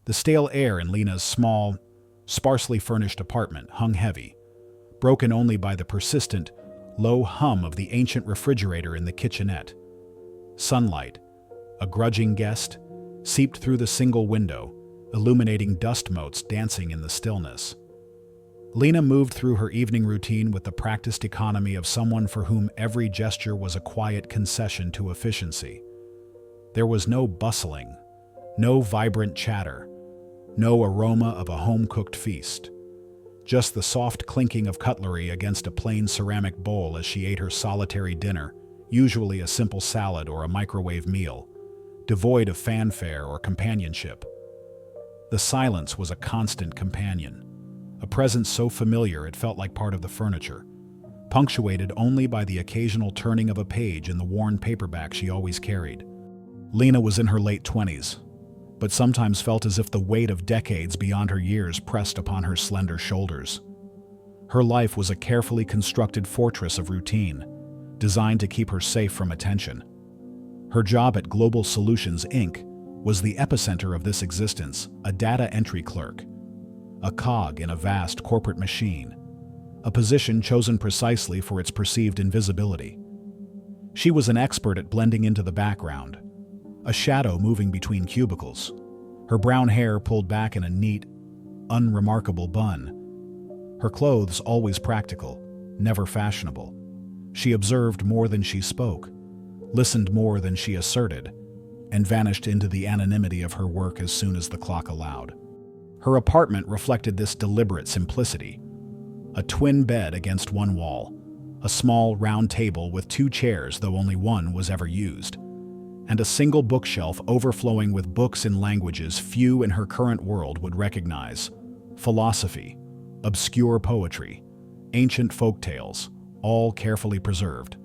The stale air in Lena's small, sparsely furnished apartment hung heavy, broken only by the persistent, low hum of the ancient refrigerator in the kitchenette. Sunlight, a grudging guest, seeped through the single window, illuminating dust motes dancing in the stillness. Lena moved through her evening routine with the practiced economy of someone for whom every gesture was a quiet concession to efficiency. There was no bustling, no vibrant chatter, no aroma of a home-cooked feast. Just the soft clinking of cutlery against a plain ceramic bowl as she ate her solitary dinner, usually a simple salad or a microwave meal, devoid of fanfare or companionship. The silence was a constant companion, a presence so familiar it felt like part of the furniture, punctuated only by the occasional turning of a page in the worn paperback she always carried. Lena was in her late 20s, but sometimes felt as if the weight of decades beyond her years pressed upon her slender shoulders. Her life was a carefully constructed fortress of routine, designed to keep her safe from attention. Her job at Global Solutions, Inc. was the epicenter of this existence, a data entry clerk, a cog in a vast corporate machine, a position chosen precisely for its perceived invisibility. She was an expert at blending into the background, a shadow moving between cubicles, her brown hair pulled back in a neat, unremarkable bun. Her clothes always practical, never fashionable. She observed more than she spoke, listened more than she asserted, and vanished into the anonymity of her work as soon as the clock allowed. Her apartment reflected this deliberate simplicity. A twin bed against one wall, a small round table with two chairs though only one was ever used, and a single bookshelf overflowing with books in languages few in her current world would recognize. Philosophy, obscure poetry, ancient folk tales, all carefully preserved,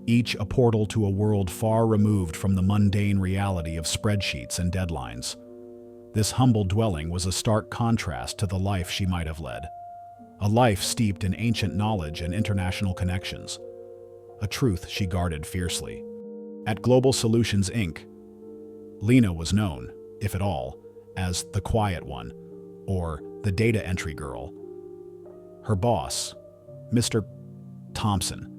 each a portal to a world far removed from the mundane reality of spreadsheets and deadlines. This humble dwelling was a stark contrast to the life she might have led, a life steeped in ancient knowledge and international connections, a truth she guarded fiercely. At Global Solutions, Inc., Lena was known, if at all, as the quiet one, or the data entry girl. Her boss, Mr. Thompson,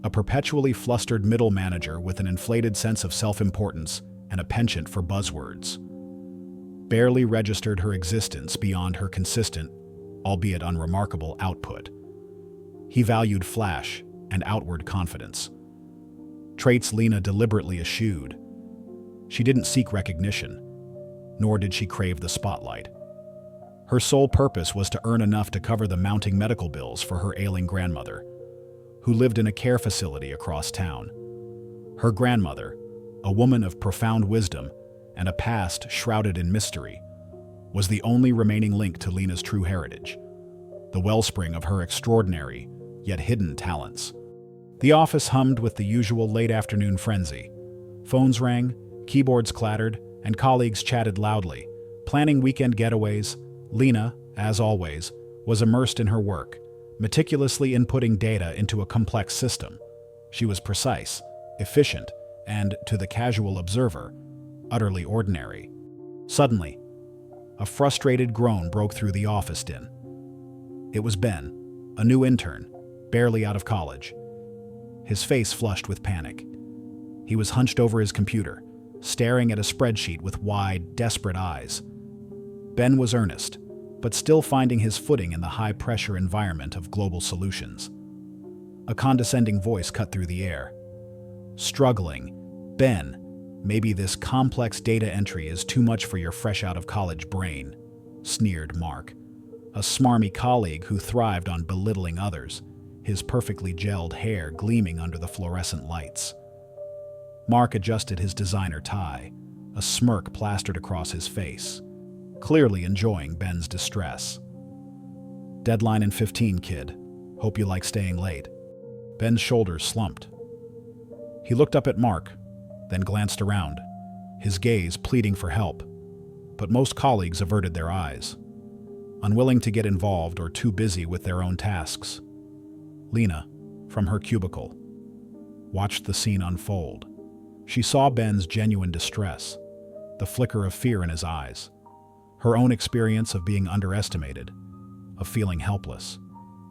a perpetually flustered middle manager with an inflated sense of self-importance and a penchant for buzzwords, barely registered her existence beyond her consistent, albeit unremarkable, output. He valued flash and outward confidence, traits Lena deliberately eschewed. She didn't seek recognition, nor did she crave the spotlight. Her sole purpose was to earn enough to cover the mounting medical bills for her ailing grandmother, who lived in a care facility across town. Her grandmother, a woman of profound wisdom and a past shrouded in mystery, was the only remaining link to Lena's true heritage, the wellspring of her extraordinary, yet hidden talents. The office hummed with the usual late-afternoon frenzy. Phones rang, keyboards clattered, and colleagues chatted loudly. Planning weekend getaways, Lena, as always, was immersed in her work, meticulously inputting data into a complex system. She was precise, efficient, and, to the casual observer, utterly ordinary. Suddenly, a frustrated groan broke through the office din. It was Ben, a new intern, barely out of college. His face flushed with panic. He was hunched over his computer, staring at a spreadsheet with wide, desperate eyes. Ben was earnest, but still finding his footing in the high-pressure environment of Global Solutions. A condescending voice cut through the air. Struggling, Ben, maybe this complex data entry is too much for your fresh-out-of-college brain, sneered Mark, a smarmy colleague who thrived on belittling others, his perfectly gelled hair gleaming under the fluorescent lights. Mark adjusted his designer tie, a smirk plastered across his face, clearly enjoying Ben's distress. Deadline in 15, kid. Hope you like staying late. Ben's shoulders slumped. He looked up at Mark, then glanced around, his gaze pleading for help, but most colleagues averted their eyes, unwilling to get involved or too busy with their own tasks. Lena, from her cubicle, watched the scene unfold. She saw Ben's genuine distress, the flicker of fear in his eyes. Her own experience of being underestimated, of feeling helpless,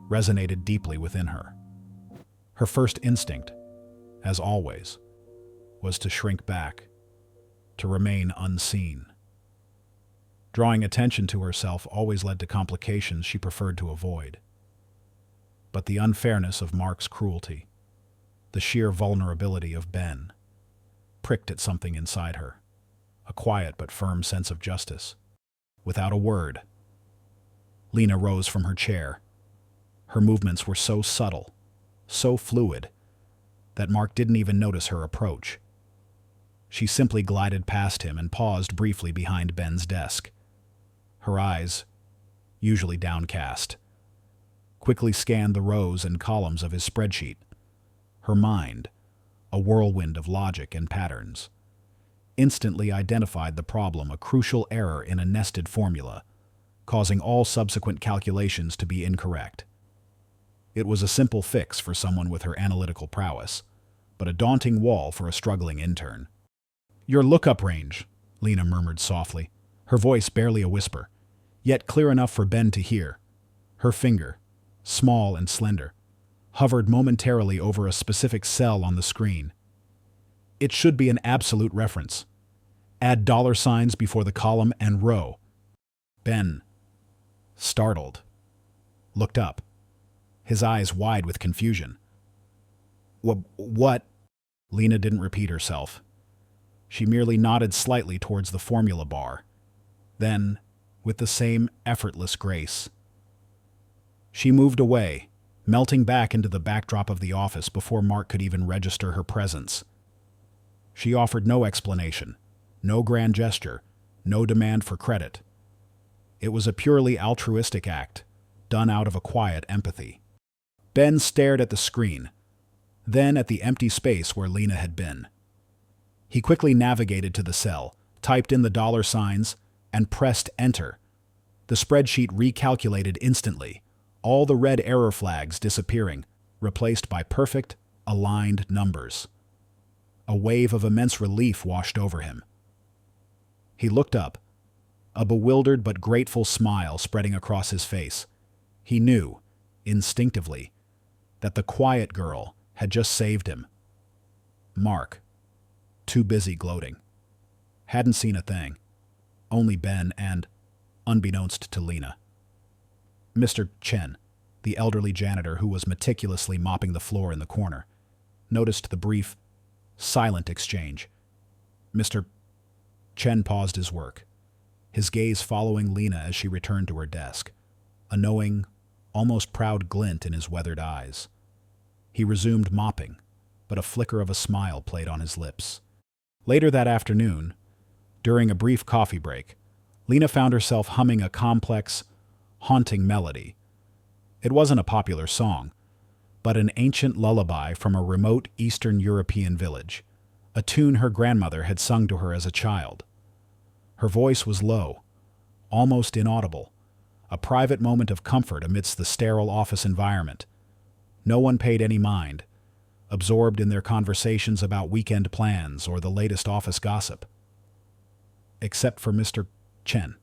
resonated deeply within her. Her first instinct, as always, was to shrink back, to remain unseen. Drawing attention to herself always led to complications she preferred to avoid. But the unfairness of Mark's cruelty, the sheer vulnerability of Ben, pricked at something inside her, a quiet but firm sense of justice. Without a word, Lena rose from her chair. Her movements were so subtle, so fluid, that Mark didn't even notice her approach. She simply glided past him and paused briefly behind Ben's desk. Her eyes, usually downcast, quickly scanned the rows and columns of his spreadsheet. Her mind, a whirlwind of logic and patterns, instantly identified the problem, a crucial error in a nested formula, causing all subsequent calculations to be incorrect. It was a simple fix for someone with her analytical prowess, but a daunting wall for a struggling intern. "Your lookup range," Lena murmured softly, her voice barely a whisper, yet clear enough for Ben to hear. Her finger, small and slender, hovered momentarily over a specific cell on the screen. "It should be an absolute reference. Add $signs before the column and row." Ben, startled, looked up, his eyes wide with confusion. What? Lena didn't repeat herself. She merely nodded slightly towards the formula bar. Then, with the same effortless grace, she moved away, melting back into the backdrop of the office before Mark could even register her presence. She offered no explanation, no grand gesture, no demand for credit. It was a purely altruistic act, done out of a quiet empathy. Ben stared at the screen, then at the empty space where Lena had been. He quickly navigated to the cell, typed in the $signs, and pressed enter. The spreadsheet recalculated instantly, all the red error flags disappearing, replaced by perfect, aligned numbers. A wave of immense relief washed over him. He looked up, a bewildered but grateful smile spreading across his face. He knew, instinctively, that the quiet girl had just saved him. Mark, too busy gloating, hadn't seen a thing. Only Ben and, unbeknownst to Lena, Mr. Chen, the elderly janitor who was meticulously mopping the floor in the corner, noticed the brief, silent exchange. Mr. Chen paused his work, his gaze following Lena as she returned to her desk, a knowing, almost proud glint in his weathered eyes. He resumed mopping, but a flicker of a smile played on his lips. Later that afternoon, during a brief coffee break, Lena found herself humming a complex, haunting melody. It wasn't a popular song, but an ancient lullaby from a remote Eastern European village, a tune her grandmother had sung to her as a child. Her voice was low, almost inaudible, a private moment of comfort amidst the sterile office environment. No one paid any mind, absorbed in their conversations about weekend plans or the latest office gossip. Except for Mr. Chen.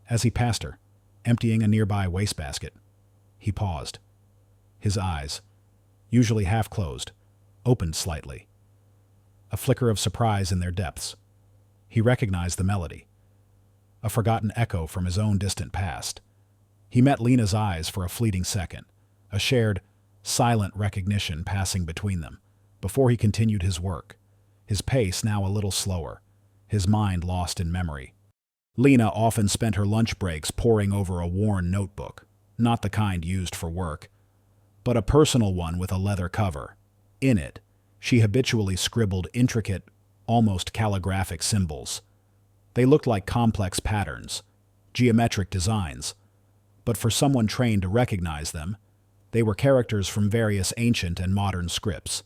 As he passed her, emptying a nearby wastebasket, he paused. His eyes, usually half closed, opened slightly. A flicker of surprise in their depths. He recognized the melody, a forgotten echo from his own distant past. He met Lena's eyes for a fleeting second, a shared, silent recognition passing between them, before he continued his work, his pace now a little slower, his mind lost in memory. Lena often spent her lunch breaks poring over a worn notebook, not the kind used for work, but a personal one with a leather cover. In it, she habitually scribbled intricate, almost calligraphic symbols. They looked like complex patterns, geometric designs, but for someone trained to recognize them, they were characters from various ancient and modern scripts: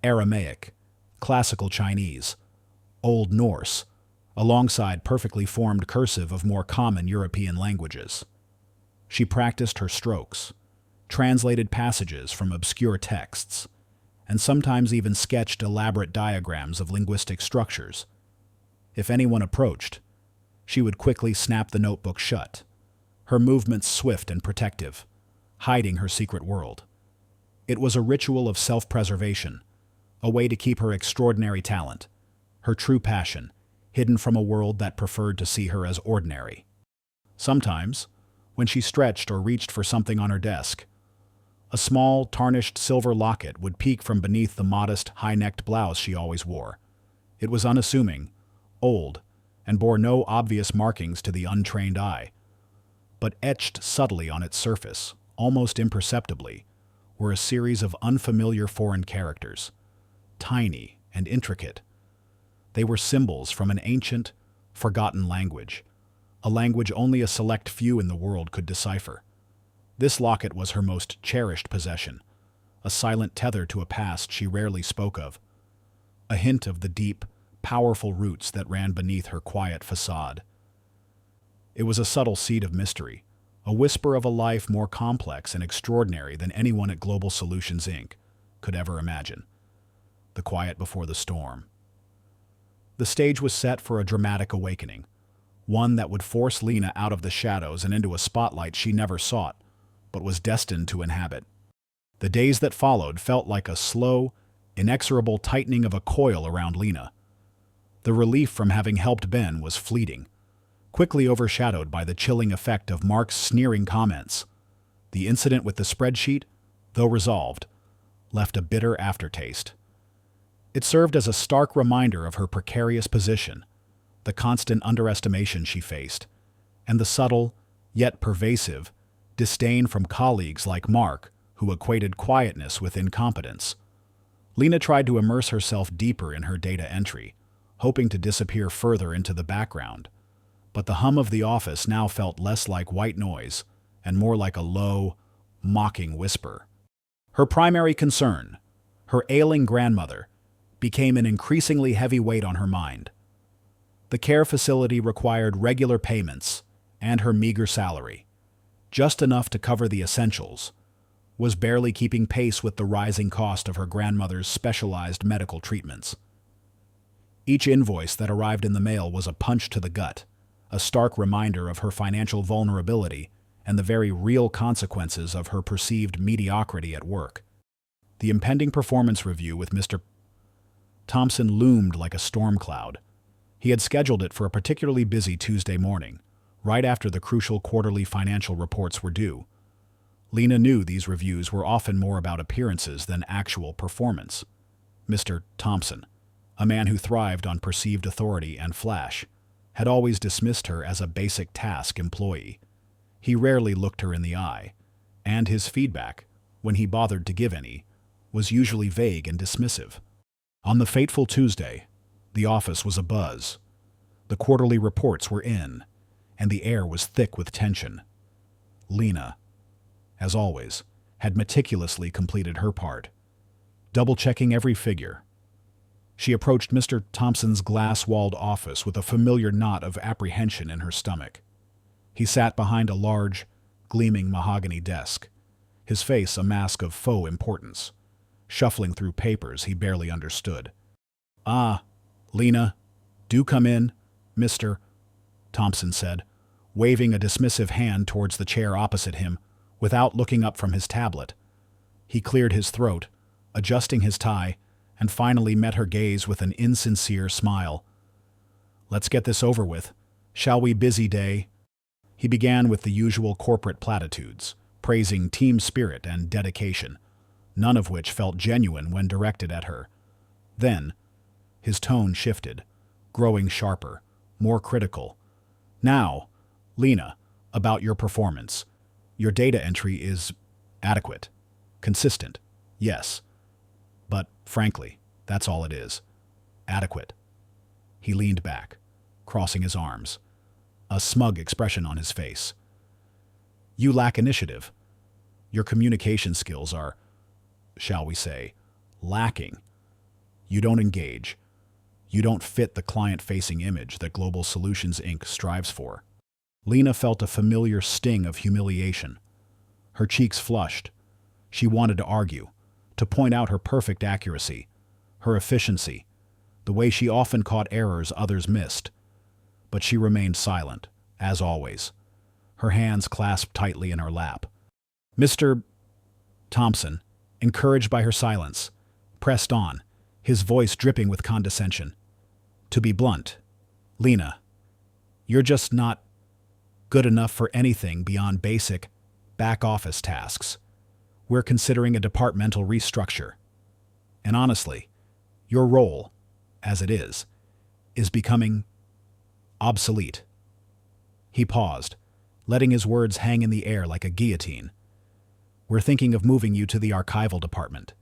Aramaic, Classical Chinese, Old Norse, alongside perfectly formed cursive of more common European languages. She practiced her strokes, translated passages from obscure texts, and sometimes even sketched elaborate diagrams of linguistic structures. If anyone approached, she would quickly snap the notebook shut, her movements swift and protective, hiding her secret world. It was a ritual of self-preservation, a way to keep her extraordinary talent, her true passion, hidden from a world that preferred to see her as ordinary. Sometimes, when she stretched or reached for something on her desk, a small, tarnished silver locket would peek from beneath the modest, high-necked blouse she always wore. It was unassuming, old, and bore no obvious markings to the untrained eye. But etched subtly on its surface, almost imperceptibly, were a series of unfamiliar foreign characters, tiny and intricate. They were symbols from an ancient, forgotten language, a language only a select few in the world could decipher. This locket was her most cherished possession, a silent tether to a past she rarely spoke of, a hint of the deep, powerful roots that ran beneath her quiet facade. It was a subtle seed of mystery, a whisper of a life more complex and extraordinary than anyone at Global Solutions, Inc. could ever imagine. The quiet before the storm. The stage was set for a dramatic awakening, one that would force Lena out of the shadows and into a spotlight she never sought, but was destined to inhabit. The days that followed felt like a slow, inexorable tightening of a coil around Lena. The relief from having helped Ben was fleeting, quickly overshadowed by the chilling effect of Mark's sneering comments. The incident with the spreadsheet, though resolved, left a bitter aftertaste. It served as a stark reminder of her precarious position, the constant underestimation she faced, and the subtle, yet pervasive, disdain from colleagues like Mark, who equated quietness with incompetence. Lena tried to immerse herself deeper in her data entry, hoping to disappear further into the background. But the hum of the office now felt less like white noise and more like a low, mocking whisper. Her primary concern, her ailing grandmother, became an increasingly heavy weight on her mind. The care facility required regular payments, and her meager salary, just enough to cover the essentials, was barely keeping pace with the rising cost of her grandmother's specialized medical treatments. Each invoice that arrived in the mail was a punch to the gut, a stark reminder of her financial vulnerability and the very real consequences of her perceived mediocrity at work. The impending performance review with Mr. Thompson loomed like a storm cloud. He had scheduled it for a particularly busy Tuesday morning, right after the crucial quarterly financial reports were due. Lena knew these reviews were often more about appearances than actual performance. Mr. Thompson, a man who thrived on perceived authority and flash, had always dismissed her as a basic task employee. He rarely looked her in the eye, and his feedback, when he bothered to give any, was usually vague and dismissive. On the fateful Tuesday, the office was abuzz. The quarterly reports were in, and the air was thick with tension. Lena, as always, had meticulously completed her part, double-checking every figure. She approached Mr. Thompson's glass-walled office with a familiar knot of apprehension in her stomach. He sat behind a large, gleaming mahogany desk, his face a mask of faux importance, shuffling through papers he barely understood. "Ah, Lena, do come in, Mr. Thompson said, waving a dismissive hand towards the chair opposite him, without looking up from his tablet. He cleared his throat, adjusting his tie, and finally met her gaze with an insincere smile. "Let's get this over with. Shall we, busy day?" He began with the usual corporate platitudes, praising team spirit and dedication, none of which felt genuine when directed at her. Then, his tone shifted, growing sharper, more critical. "Now, Lena, about your performance. Your data entry is adequate, consistent, yes. But, frankly, that's all it is. Adequate." He leaned back, crossing his arms, a smug expression on his face. "You lack initiative. Your communication skills are, shall we say, lacking. You don't engage. You don't fit the client-facing image that Global Solutions, Inc. strives for." Lena felt a familiar sting of humiliation. Her cheeks flushed. She wanted to argue, to point out her perfect accuracy, her efficiency, the way she often caught errors others missed. but she remained silent, as always, her hands clasped tightly in her lap. Mr. Thompson, encouraged by her silence, pressed on, his voice dripping with condescension. To be blunt, Lena, you're just not good enough for anything beyond basic back-office tasks. We're considering a departmental restructure. And honestly, your role, as it is becoming obsolete. He paused, letting his words hang in the air like a guillotine. We're thinking of moving you to the archival department.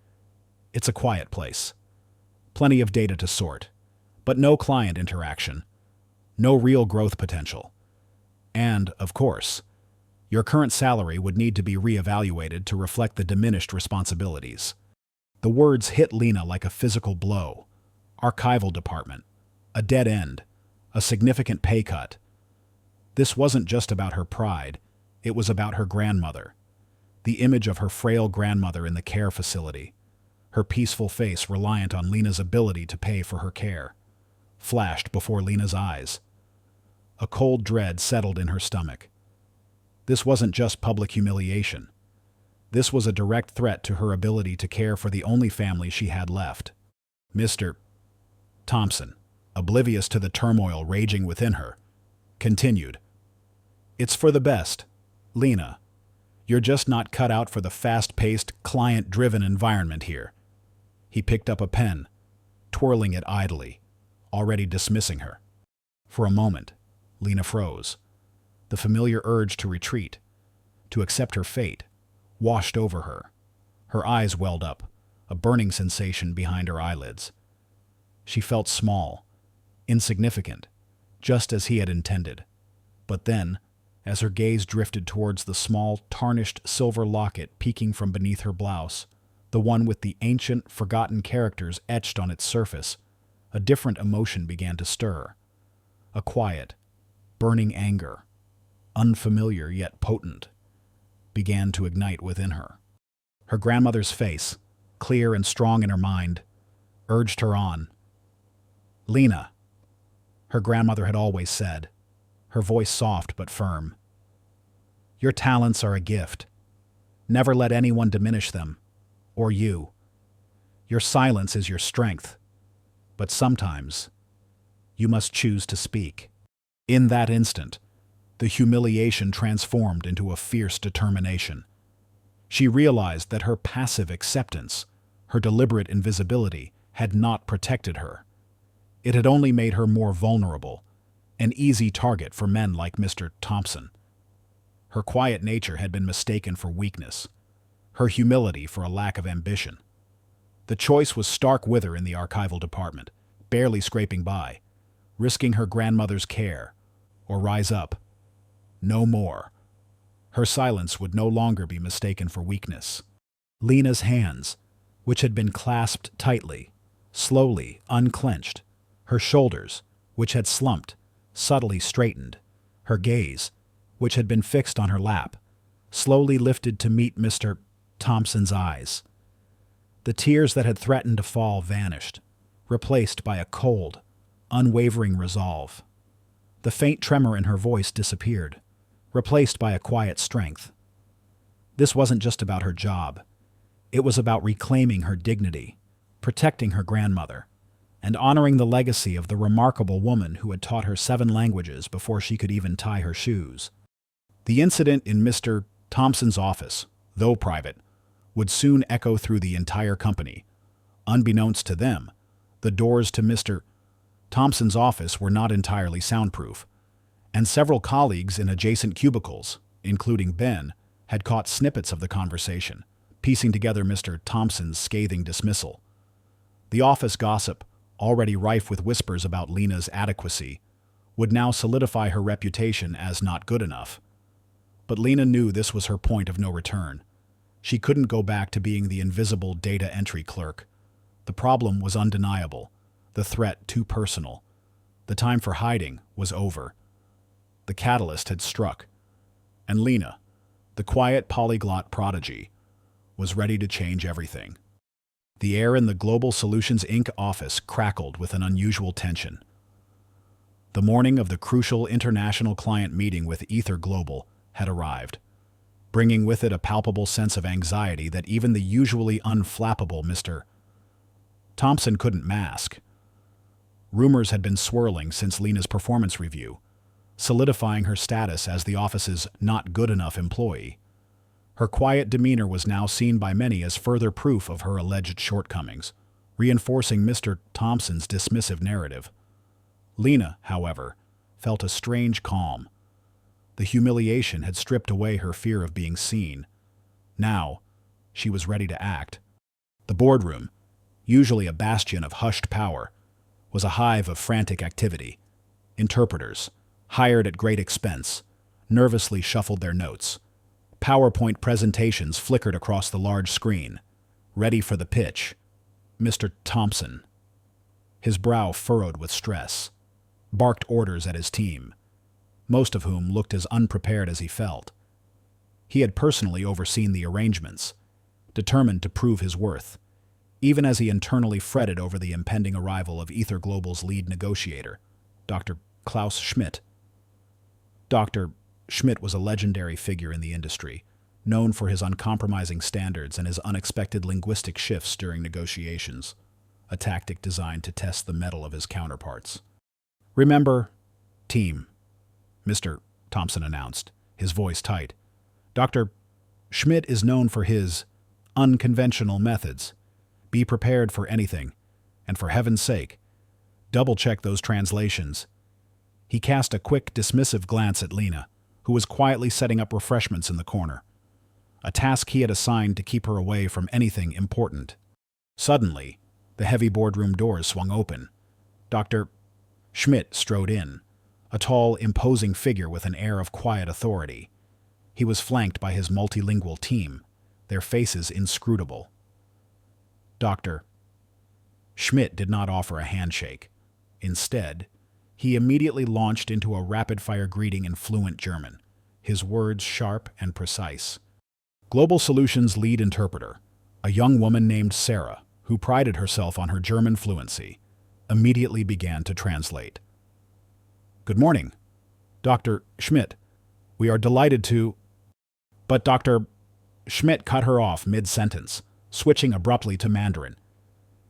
It's a quiet place. Plenty of data to sort, but no client interaction, no real growth potential. And, of course, your current salary would need to be reevaluated to reflect the diminished responsibilities. The words hit Lena like a physical blow. Archival department, a dead end, a significant pay cut. This wasn't just about her pride, it was about her grandmother. The image of her frail grandmother in the care facility, her peaceful face reliant on Lena's ability to pay for her care, flashed before Lena's eyes. A cold dread settled in her stomach. This wasn't just public humiliation. This was a direct threat to her ability to care for the only family she had left. Mr. Thompson, oblivious to the turmoil raging within her, continued. It's for the best, Lena. You're just not cut out for the fast-paced, client-driven environment here. He picked up a pen, twirling it idly, already dismissing her. For a moment, Lena froze. The familiar urge to retreat, to accept her fate, washed over her. Her eyes welled up, a burning sensation behind her eyelids. She felt small, insignificant, just as he had intended. But then, as her gaze drifted towards the small, tarnished silver locket peeking from beneath her blouse, the one with the ancient, forgotten characters etched on its surface, a different emotion began to stir. A quiet, burning anger, unfamiliar yet potent, began to ignite within her. Her grandmother's face, clear and strong in her mind, urged her on. Lena, her grandmother had always said, her voice soft but firm. Your talents are a gift. Never let anyone diminish them, or you. Your silence is your strength, but sometimes you must choose to speak. In that instant, the humiliation transformed into a fierce determination. She realized that her passive acceptance, her deliberate invisibility, had not protected her. It had only made her more vulnerable, an easy target for men like Mr. Thompson. Her quiet nature had been mistaken for weakness, her humility for a lack of ambition. The choice was stark with her in the archival department, barely scraping by, risking her grandmother's care, or rise up. No more. Her silence would no longer be mistaken for weakness. Lena's hands, which had been clasped tightly, slowly unclenched, her shoulders, which had slumped, subtly straightened, her gaze, which had been fixed on her lap, slowly lifted to meet Mr. Thompson's eyes. The tears that had threatened to fall vanished, replaced by a cold, unwavering resolve. The faint tremor in her voice disappeared, replaced by a quiet strength. This wasn't just about her job. It was about reclaiming her dignity, protecting her grandmother, and honoring the legacy of the remarkable woman who had taught her 7 languages before she could even tie her shoes. The incident in Mr. Thompson's office, though private, would soon echo through the entire company. Unbeknownst to them, the doors to Mr. Thompson's office were not entirely soundproof, and several colleagues in adjacent cubicles, including Ben, had caught snippets of the conversation, piecing together Mr. Thompson's scathing dismissal. The office gossip, already rife with whispers about Lena's adequacy, would now solidify her reputation as not good enough. But Lena knew this was her point of no return. She couldn't go back to being the invisible data entry clerk. The problem was undeniable, the threat too personal. The time for hiding was over. The catalyst had struck, and Lena, the quiet polyglot prodigy, was ready to change everything. The air in the Global Solutions Inc. office crackled with an unusual tension. The morning of the crucial international client meeting with Ether Global had arrived, bringing with it a palpable sense of anxiety that even the usually unflappable Mr. Thompson couldn't mask. Rumors had been swirling since Lena's performance review, solidifying her status as the office's not-good-enough employee. Her quiet demeanor was now seen by many as further proof of her alleged shortcomings, reinforcing Mr. Thompson's dismissive narrative. Lena, however, felt a strange calm. The humiliation had stripped away her fear of being seen. Now, she was ready to act. The boardroom, usually a bastion of hushed power, was a hive of frantic activity. Interpreters, hired at great expense, nervously shuffled their notes. PowerPoint presentations flickered across the large screen, ready for the pitch. Mr. Thompson, his brow furrowed with stress, barked orders at his team, most of whom looked as unprepared as he felt. He had personally overseen the arrangements, determined to prove his worth, even as he internally fretted over the impending arrival of Ether Global's lead negotiator, Dr. Klaus Schmidt. Dr. Schmidt was a legendary figure in the industry, known for his uncompromising standards and his unexpected linguistic shifts during negotiations, a tactic designed to test the mettle of his counterparts. "Remember, team," Mr. Thompson announced, his voice tight. "Dr. Schmidt is known for his unconventional methods. Be prepared for anything, and for heaven's sake, double-check those translations." He cast a quick, dismissive glance at Lena, who was quietly setting up refreshments in the corner, a task he had assigned to keep her away from anything important. Suddenly, the heavy boardroom doors swung open. Dr. Schmidt strode in, a tall, imposing figure with an air of quiet authority. He was flanked by his multilingual team, their faces inscrutable. Dr. Schmidt did not offer a handshake. Instead, he immediately launched into a rapid-fire greeting in fluent German, his words sharp and precise. Global Solutions lead interpreter, a young woman named Sarah, who prided herself on her German fluency, immediately began to translate. "Good morning, Dr. Schmidt. We are delighted to—" But Dr. Schmidt cut her off mid-sentence, switching abruptly to Mandarin.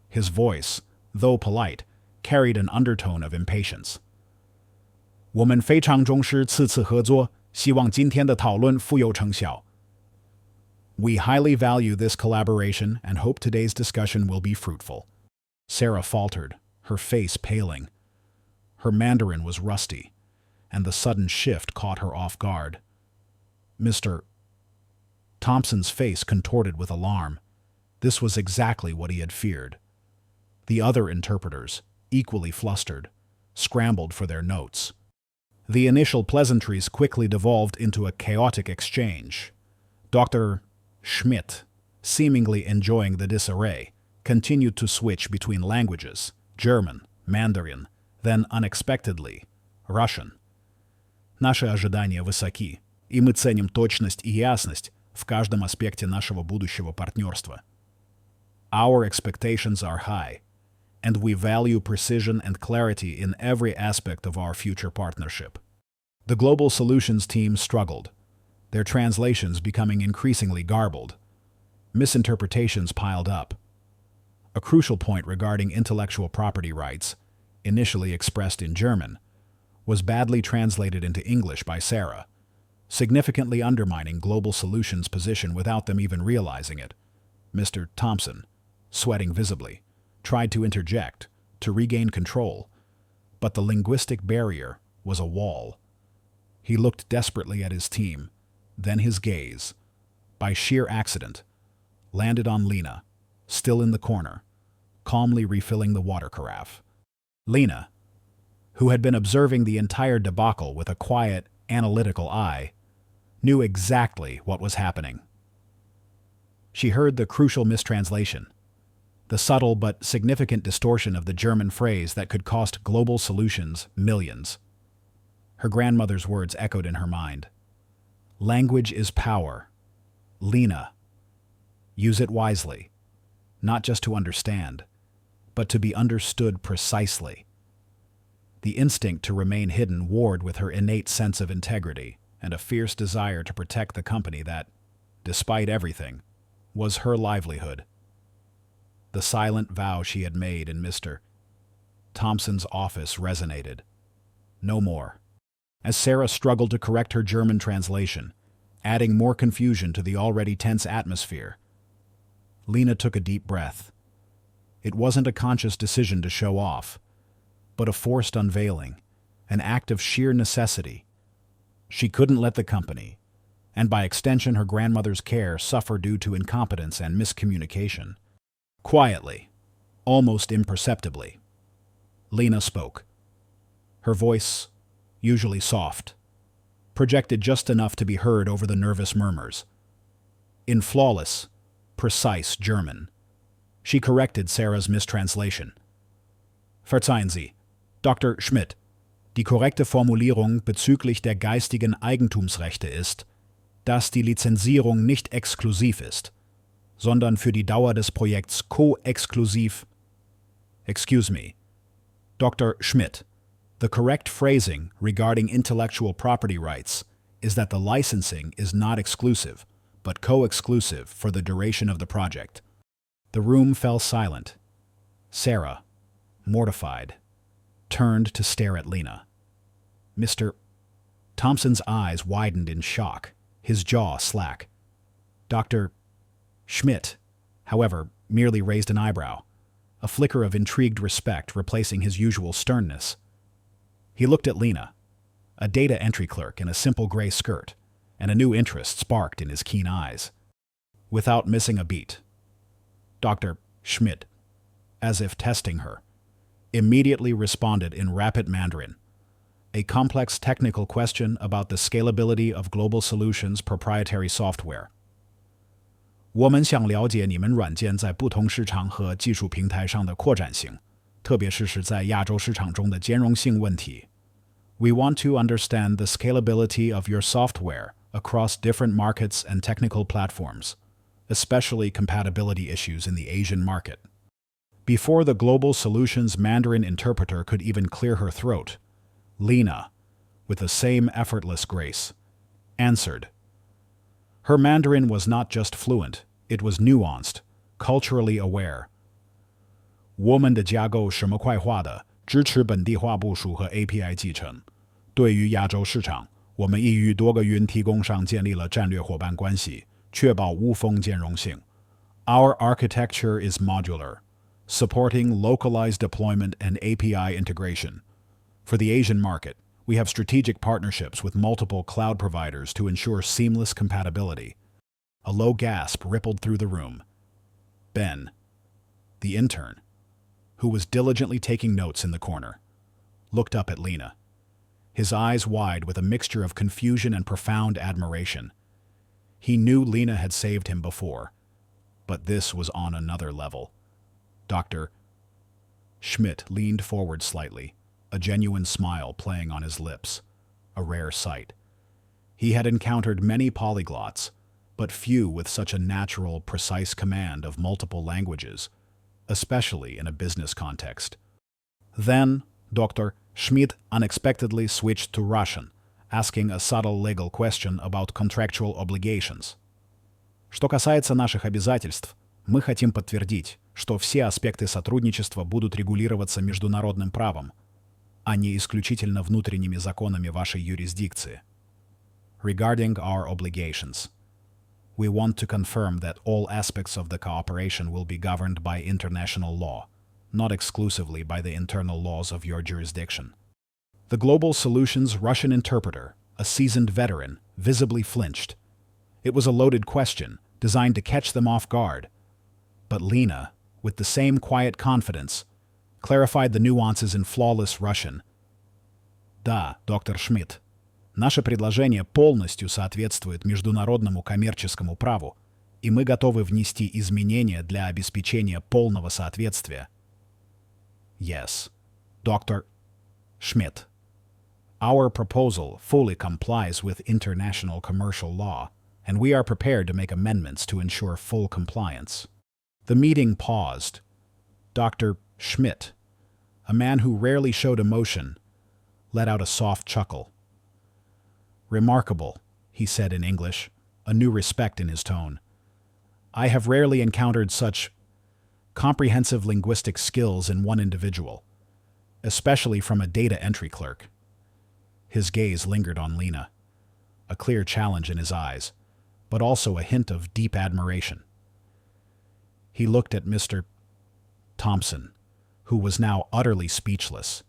His voice, though polite, carried an undertone of impatience. "我们非常重视此次合作，希望今天的讨论富有成效." "We highly value this collaboration and hope today's discussion will be fruitful." Sarah faltered, her face paling. Her Mandarin was rusty, and the sudden shift caught her off guard. Mr. Thompson's face contorted with alarm. This was exactly what he had feared. The other interpreters, equally flustered, scrambled for their notes. The initial pleasantries quickly devolved into a chaotic exchange. Dr. Schmidt, seemingly enjoying the disarray, continued to switch between languages, German, Mandarin, then unexpectedly, Russian. "Наши ожидания высоки, и мы ценим точность и ясность в каждом аспекте нашего будущего партнерства." "Our expectations are high, and we value precision and clarity in every aspect of our future partnership." The Global Solutions team struggled, their translations becoming increasingly garbled. Misinterpretations piled up. A crucial point regarding intellectual property rights, initially expressed in German, was badly translated into English by Sarah, significantly undermining Global Solutions' position without them even realizing it. Mr. Thompson, sweating visibly, tried to interject, to regain control, but the linguistic barrier was a wall. He looked desperately at his team, then his gaze, by sheer accident, landed on Lena, still in the corner, calmly refilling the water carafe. Lena, who had been observing the entire debacle with a quiet, analytical eye, knew exactly what was happening. She heard the crucial mistranslation, the subtle but significant distortion of the German phrase that could cost Global Solutions millions. Her grandmother's words echoed in her mind. "Language is power. Lena, use it wisely, not just to understand, but to be understood precisely." The instinct to remain hidden warred with her innate sense of integrity and a fierce desire to protect the company that, despite everything, was her livelihood. The silent vow she had made in Mr. Thompson's office resonated. No more. As Sarah struggled to correct her German translation, adding more confusion to the already tense atmosphere, Lena took a deep breath. It wasn't a conscious decision to show off, but a forced unveiling, an act of sheer necessity. She couldn't let the company, and by extension her grandmother's care, suffer due to incompetence and miscommunication. Quietly, almost imperceptibly, Lena spoke. Her voice, usually soft, projected just enough to be heard over the nervous murmurs. In flawless, precise German, she corrected Sarah's mistranslation. Verzeihen Sie, Dr. Schmidt, die korrekte Formulierung bezüglich der geistigen Eigentumsrechte ist, dass die Lizenzierung nicht exklusiv ist, sondern für die Dauer des Projekts co-exklusiv. Excuse me, Dr. Schmidt, the correct phrasing regarding intellectual property rights is that the licensing is not exclusive, but co-exclusive for the duration of the project. The room fell silent. Sarah, mortified, turned to stare at Lena. Mr. Thompson's eyes widened in shock, his jaw slack. Dr. Schmidt, however, merely raised an eyebrow, a flicker of intrigued respect replacing his usual sternness. He looked at Lena, a data entry clerk in a simple gray skirt, and a new interest sparked in his keen eyes. Without missing a beat, Dr. Schmidt, as if testing her, immediately responded in rapid Mandarin, a complex technical question about the scalability of Global Solutions' proprietary software. 我们想了解你们软件在不同市场和技术平台上的扩展性，特别是在亚洲市场中的兼容性问题。We want to understand the scalability of your software across different markets and technical platforms, especially compatibility issues in the Asian market. Before the Global Solutions Mandarin interpreter could even clear her throat, Lena, with the same effortless grace, answered. Her Mandarin was not just fluent, it was nuanced, culturally aware. 我们的架构是模块化的，支持本地化部署和 API 继承。对于亚洲市场，我们已与多个云提供商建立了战略伙伴关系，确保无缝兼容性。Our architecture is modular, supporting localized deployment and API integration. For the Asian market, we have strategic partnerships with multiple cloud providers to ensure seamless compatibility. A low gasp rippled through the room. Ben, the intern, who was diligently taking notes in the corner, looked up at Lena, his eyes wide with a mixture of confusion and profound admiration. He knew Lena had saved him before, but this was on another level. Dr. Schmidt leaned forward slightly, a genuine smile playing on his lips, a rare sight. He had encountered many polyglots, but few with such a natural, precise command of multiple languages, especially in a business context. Then, Dr. Schmidt unexpectedly switched to Russian, asking a subtle legal question about contractual obligations. Что касается наших обязательств, мы хотим подтвердить, что все аспекты сотрудничества будут регулироваться международным правом, а не исключительно внутренними законами вашей юрисдикции. Regarding our obligations, we want to confirm that all aspects of the cooperation will be governed by international law, not exclusively by the internal laws of your jurisdiction. The Global Solutions Russian interpreter, a seasoned veteran, visibly flinched. It was a loaded question, designed to catch them off guard. But Lena, with the same quiet confidence, clarified the nuances in flawless Russian. Да, доктор Шмидт, наше предложение полностью соответствует международному коммерческому праву, и мы готовы внести изменения для обеспечения полного соответствия. Yes, Dr. Schmidt. Our proposal fully complies with international commercial law, and we are prepared to make amendments to ensure full compliance. The meeting paused. Dr. Schmidt, a man who rarely showed emotion, let out a soft chuckle. "Remarkable," he said in English, a new respect in his tone. "I have rarely encountered such comprehensive linguistic skills in one individual, especially from a data entry clerk." His gaze lingered on Lena, a clear challenge in his eyes, but also a hint of deep admiration. He looked at Mr. Thompson, who was now utterly speechless,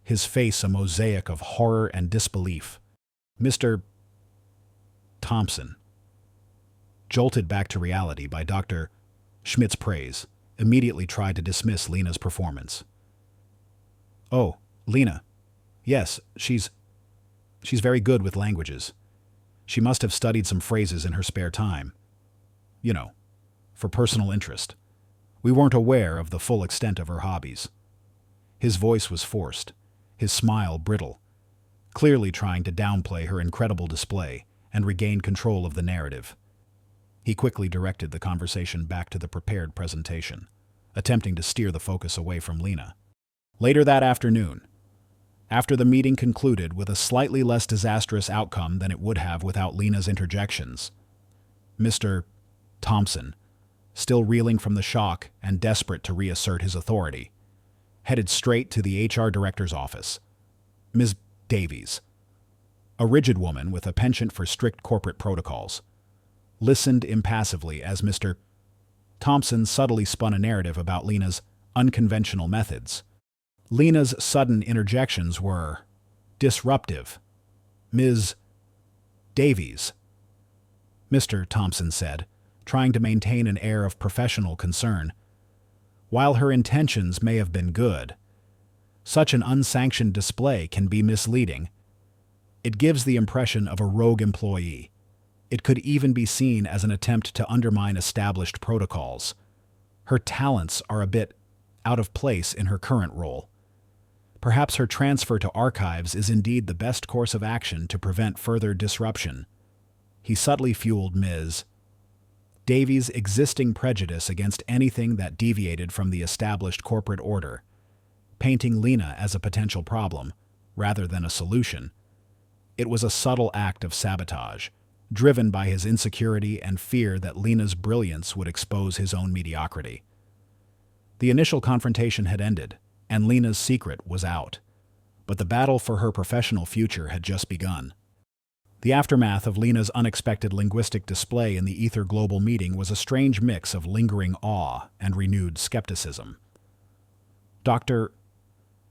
his face a mosaic of horror and disbelief. Mr. Thompson, jolted back to reality by Dr. Schmidt's praise, immediately tried to dismiss Lena's performance. "Oh, Lena. Yes, she's very good with languages. She must have studied some phrases in her spare time. You know, for personal interest. We weren't aware of the full extent of her hobbies." His voice was forced, his smile brittle, clearly trying to downplay her incredible display and regain control of the narrative. He quickly directed the conversation back to the prepared presentation, attempting to steer the focus away from Lena. Later that afternoon, after the meeting concluded with a slightly less disastrous outcome than it would have without Lena's interjections, Mr. Thompson, still reeling from the shock and desperate to reassert his authority, headed straight to the HR director's office. Ms. Davies, a rigid woman with a penchant for strict corporate protocols, listened impassively as Mr. Thompson subtly spun a narrative about Lena's unconventional methods. Lena's sudden interjections were disruptive. "Ms. Davies," Mr. Thompson said, trying to maintain an air of professional concern. "While her intentions may have been good, such an unsanctioned display can be misleading. It gives the impression of a rogue employee. It could even be seen as an attempt to undermine established protocols. Her talents are a bit out of place in her current role. Perhaps her transfer to archives is indeed the best course of action to prevent further disruption." He subtly fueled Ms. Davies' existing prejudice against anything that deviated from the established corporate order, painting Lena as a potential problem, rather than a solution. It was a subtle act of sabotage, driven by his insecurity and fear that Lena's brilliance would expose his own mediocrity. The initial confrontation had ended, and Lena's secret was out, but the battle for her professional future had just begun. The aftermath of Lena's unexpected linguistic display in the Ether Global meeting was a strange mix of lingering awe and renewed skepticism. Dr.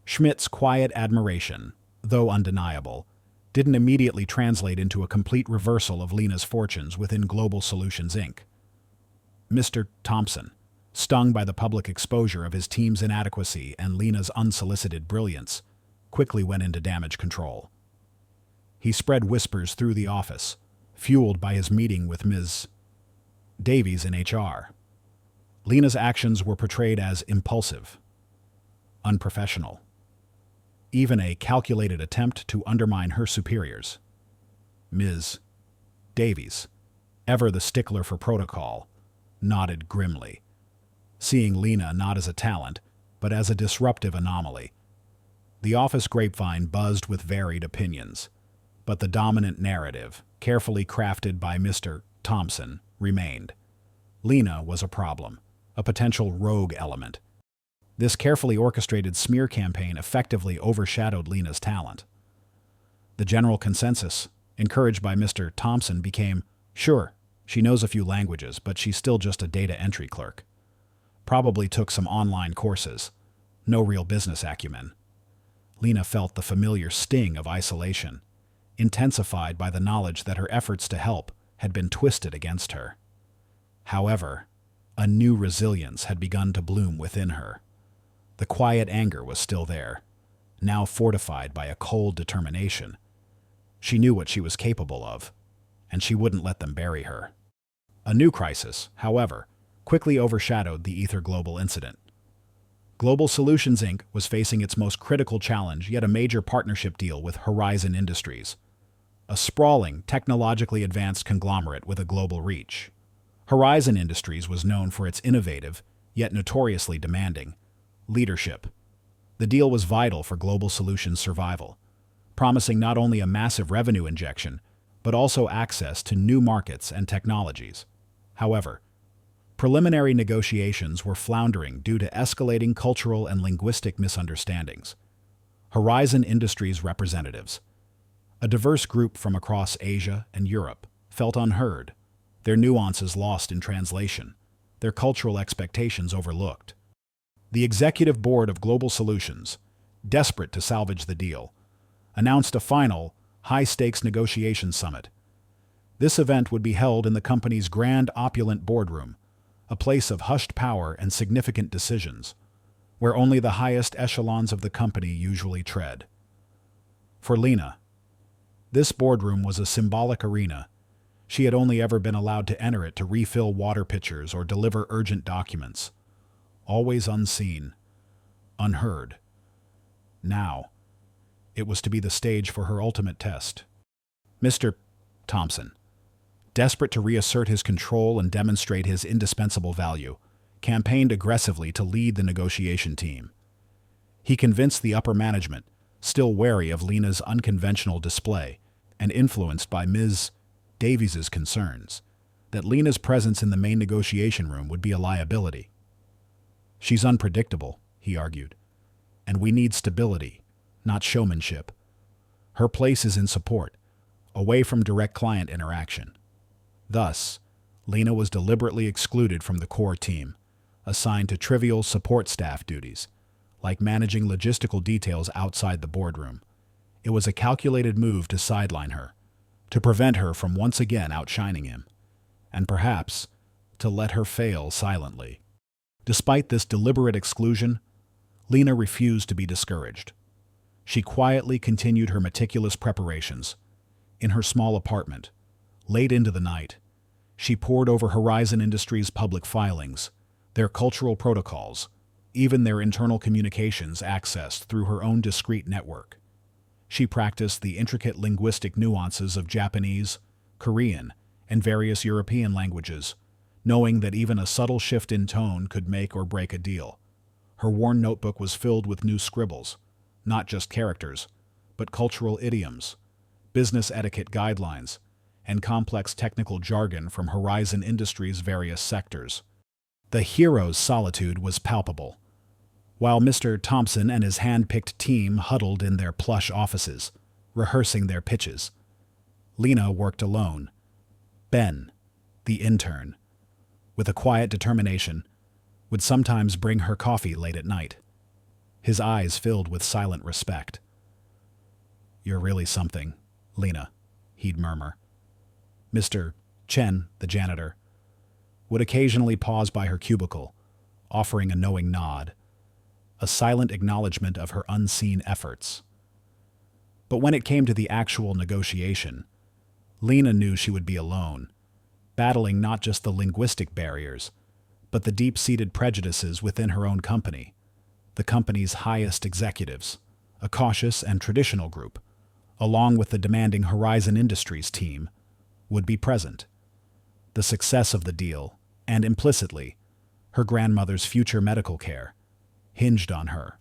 Schmidt's quiet admiration, though undeniable, didn't immediately translate into a complete reversal of Lena's fortunes within Global Solutions, Inc. Mr. Thompson, stung by the public exposure of his team's inadequacy and Lena's unsolicited brilliance, quickly went into damage control. He spread whispers through the office, fueled by his meeting with Ms. Davies in HR. Lena's actions were portrayed as impulsive, unprofessional, even a calculated attempt to undermine her superiors. Ms. Davies, ever the stickler for protocol, nodded grimly, seeing Lena not as a talent, but as a disruptive anomaly. The office grapevine buzzed with varied opinions, but the dominant narrative, carefully crafted by Mr. Thompson, remained. Lena was a problem, a potential rogue element. This carefully orchestrated smear campaign effectively overshadowed Lena's talent. The general consensus, encouraged by Mr. Thompson, became, "Sure, she knows a few languages, but she's still just a data entry clerk. Probably took some online courses. No real business acumen." Lena felt the familiar sting of isolation, intensified by the knowledge that her efforts to help had been twisted against her. However, a new resilience had begun to bloom within her. The quiet anger was still there, now fortified by a cold determination. She knew what she was capable of, and she wouldn't let them bury her. A new crisis, however, quickly overshadowed the Ether Global incident. Global Solutions, Inc. was facing its most critical challenge, yet a major partnership deal with Horizon Industries, a sprawling, technologically advanced conglomerate with a global reach. Horizon Industries was known for its innovative, yet notoriously demanding, leadership. The deal was vital for Global Solutions' survival, promising not only a massive revenue injection, but also access to new markets and technologies. However, preliminary negotiations were floundering due to escalating cultural and linguistic misunderstandings. Horizon Industries representatives, a diverse group from across Asia and Europe, felt unheard, their nuances lost in translation, their cultural expectations overlooked. The executive board of Global Solutions, desperate to salvage the deal, announced a final, high-stakes negotiation summit. This event would be held in the company's grand opulent boardroom, a place of hushed power and significant decisions, where only the highest echelons of the company usually tread. For Lena, this boardroom was a symbolic arena. She had only ever been allowed to enter it to refill water pitchers or deliver urgent documents, always unseen, unheard. Now, it was to be the stage for her ultimate test. Mr. Thompson, desperate to reassert his control and demonstrate his indispensable value, campaigned aggressively to lead the negotiation team. He convinced the upper management, still wary of Lena's unconventional display and influenced by Ms. Davies's concerns, that Lena's presence in the main negotiation room would be a liability. She's unpredictable, he argued, and we need stability, not showmanship. Her place is in support, away from direct client interaction. Thus, Lena was deliberately excluded from the core team, assigned to trivial support staff duties, like managing logistical details outside the boardroom. It was a calculated move to sideline her, to prevent her from once again outshining him, and perhaps to let her fail silently. Despite this deliberate exclusion, Lena refused to be discouraged. She quietly continued her meticulous preparations. In her small apartment, late into the night, she pored over Horizon Industries' public filings, their cultural protocols, even their internal communications accessed through her own discrete network. She practiced the intricate linguistic nuances of Japanese, Korean, and various European languages, knowing that even a subtle shift in tone could make or break a deal. Her worn notebook was filled with new scribbles, not just characters, but cultural idioms, business etiquette guidelines, and complex technical jargon from Horizon Industries' various sectors. The hero's solitude was palpable. While Mr. Thompson and his hand-picked team huddled in their plush offices, rehearsing their pitches, Lena worked alone. Ben, the intern, with a quiet determination, would sometimes bring her coffee late at night, his eyes filled with silent respect. "You're really something, Lena," he'd murmur. Mr. Chen, the janitor, would occasionally pause by her cubicle, offering a knowing nod, a silent acknowledgement of her unseen efforts. But when it came to the actual negotiation, Lena knew she would be alone, battling not just the linguistic barriers, but the deep-seated prejudices within her own company, the company's highest executives, a cautious and traditional group, along with the demanding Horizon Industries team, would be present. The success of the deal, and implicitly, her grandmother's future medical care, hinged on her.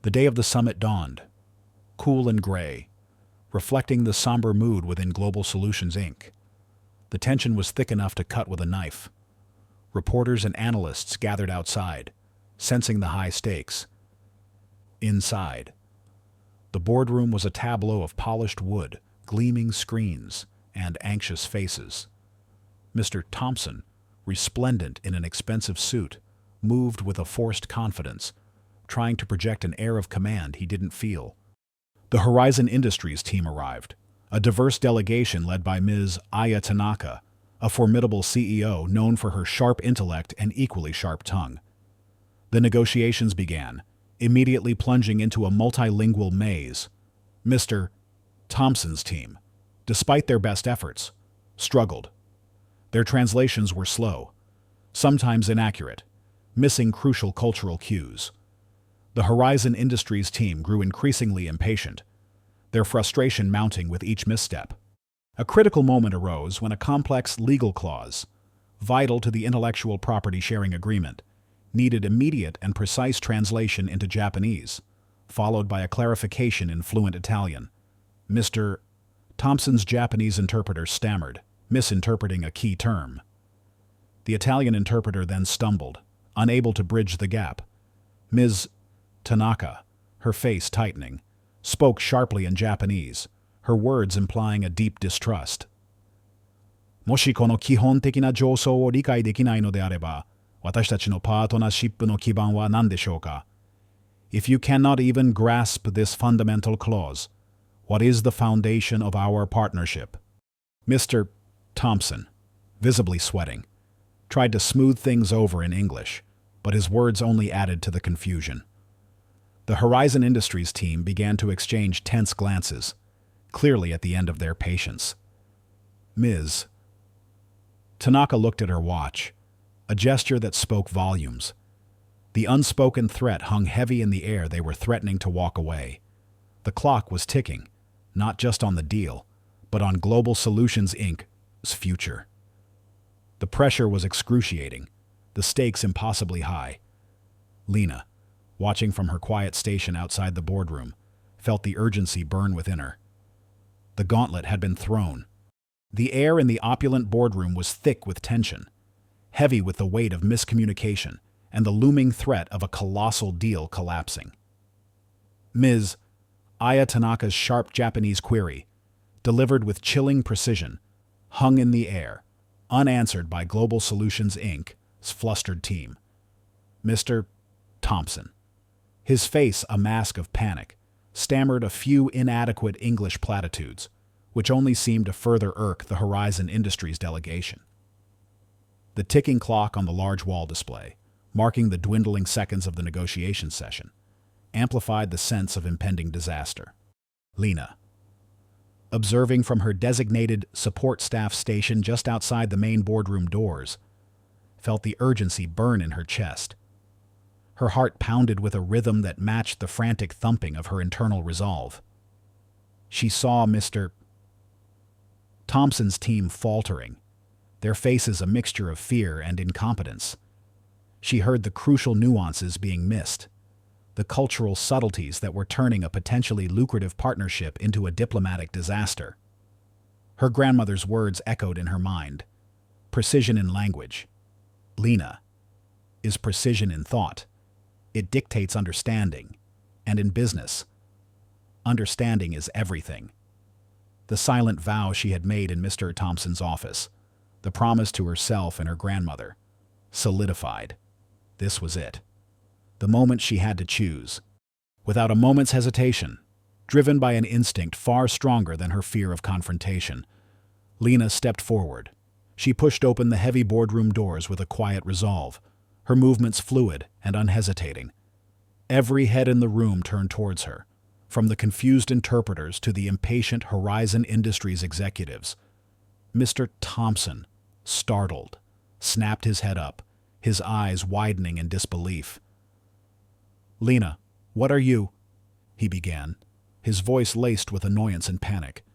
The day of the summit dawned, cool and gray, reflecting the somber mood within Global Solutions, Inc. The tension was thick enough to cut with a knife. Reporters and analysts gathered outside, sensing the high stakes. Inside, the boardroom was a tableau of polished wood, gleaming screens, and anxious faces. Mr. Thompson, resplendent in an expensive suit, moved with a forced confidence, trying to project an air of command he didn't feel. The Horizon Industries team arrived, a diverse delegation led by Ms. Aya Tanaka, a formidable CEO known for her sharp intellect and equally sharp tongue. The negotiations began, immediately plunging into a multilingual maze. Mr. Thompson's team, despite their best efforts, struggled. Their translations were slow, sometimes inaccurate, missing crucial cultural cues. The Horizon Industries team grew increasingly impatient, their frustration mounting with each misstep. A critical moment arose when a complex legal clause, vital to the intellectual property sharing agreement, needed immediate and precise translation into Japanese, followed by a clarification in fluent Italian. Mr. Thompson's Japanese interpreter stammered, misinterpreting a key term. The Italian interpreter then stumbled, unable to bridge the gap. Ms. Tanaka, her face tightening, spoke sharply in Japanese, her words implying a deep distrust. もしこの基本的な上層を理解できないのであれば、私たちのパートナーシップの基盤は何でしょうか? If you cannot even grasp this fundamental clause, what is the foundation of our partnership? Mr. Thompson, visibly sweating, tried to smooth things over in English, but his words only added to the confusion. The Horizon Industries team began to exchange tense glances, clearly at the end of their patience. Ms. Tanaka looked at her watch, a gesture that spoke volumes. The unspoken threat hung heavy in the air. They were threatening to walk away. The clock was ticking, not just on the deal, but on Global Solutions Inc.'s future. The pressure was excruciating, the stakes impossibly high. Lena, watching from her quiet station outside the boardroom, felt the urgency burn within her. The gauntlet had been thrown. The air in the opulent boardroom was thick with tension, heavy with the weight of miscommunication and the looming threat of a colossal deal collapsing. Ms. Aya Tanaka's sharp Japanese query, delivered with chilling precision, hung in the air, unanswered by Global Solutions Inc.'s flustered team. Mr. Thompson, his face a mask of panic, stammered a few inadequate English platitudes, which only seemed to further irk the Horizon Industries delegation. The ticking clock on the large wall display, marking the dwindling seconds of the negotiation session, amplified the sense of impending disaster. Lena, observing from her designated support staff station just outside the main boardroom doors, felt the urgency burn in her chest. Her heart pounded with a rhythm that matched the frantic thumping of her internal resolve. She saw Mr. Thompson's team faltering, their faces a mixture of fear and incompetence. She heard the crucial nuances being missed, the cultural subtleties that were turning a potentially lucrative partnership into a diplomatic disaster. Her grandmother's words echoed in her mind. Precision in language, Lena, is precision in thought. It dictates understanding, and in business, understanding is everything. The silent vow she had made in Mr. Thompson's office, the promise to herself and her grandmother, solidified. This was it. The moment she had to choose. Without a moment's hesitation, driven by an instinct far stronger than her fear of confrontation, Lena stepped forward. She pushed open the heavy boardroom doors with a quiet resolve, her movements fluid and unhesitating. Every head in the room turned towards her, from the confused interpreters to the impatient Horizon Industries executives. Mr. Thompson, startled, snapped his head up, his eyes widening in disbelief. "Lena, what are you?" he began, his voice laced with annoyance and panic.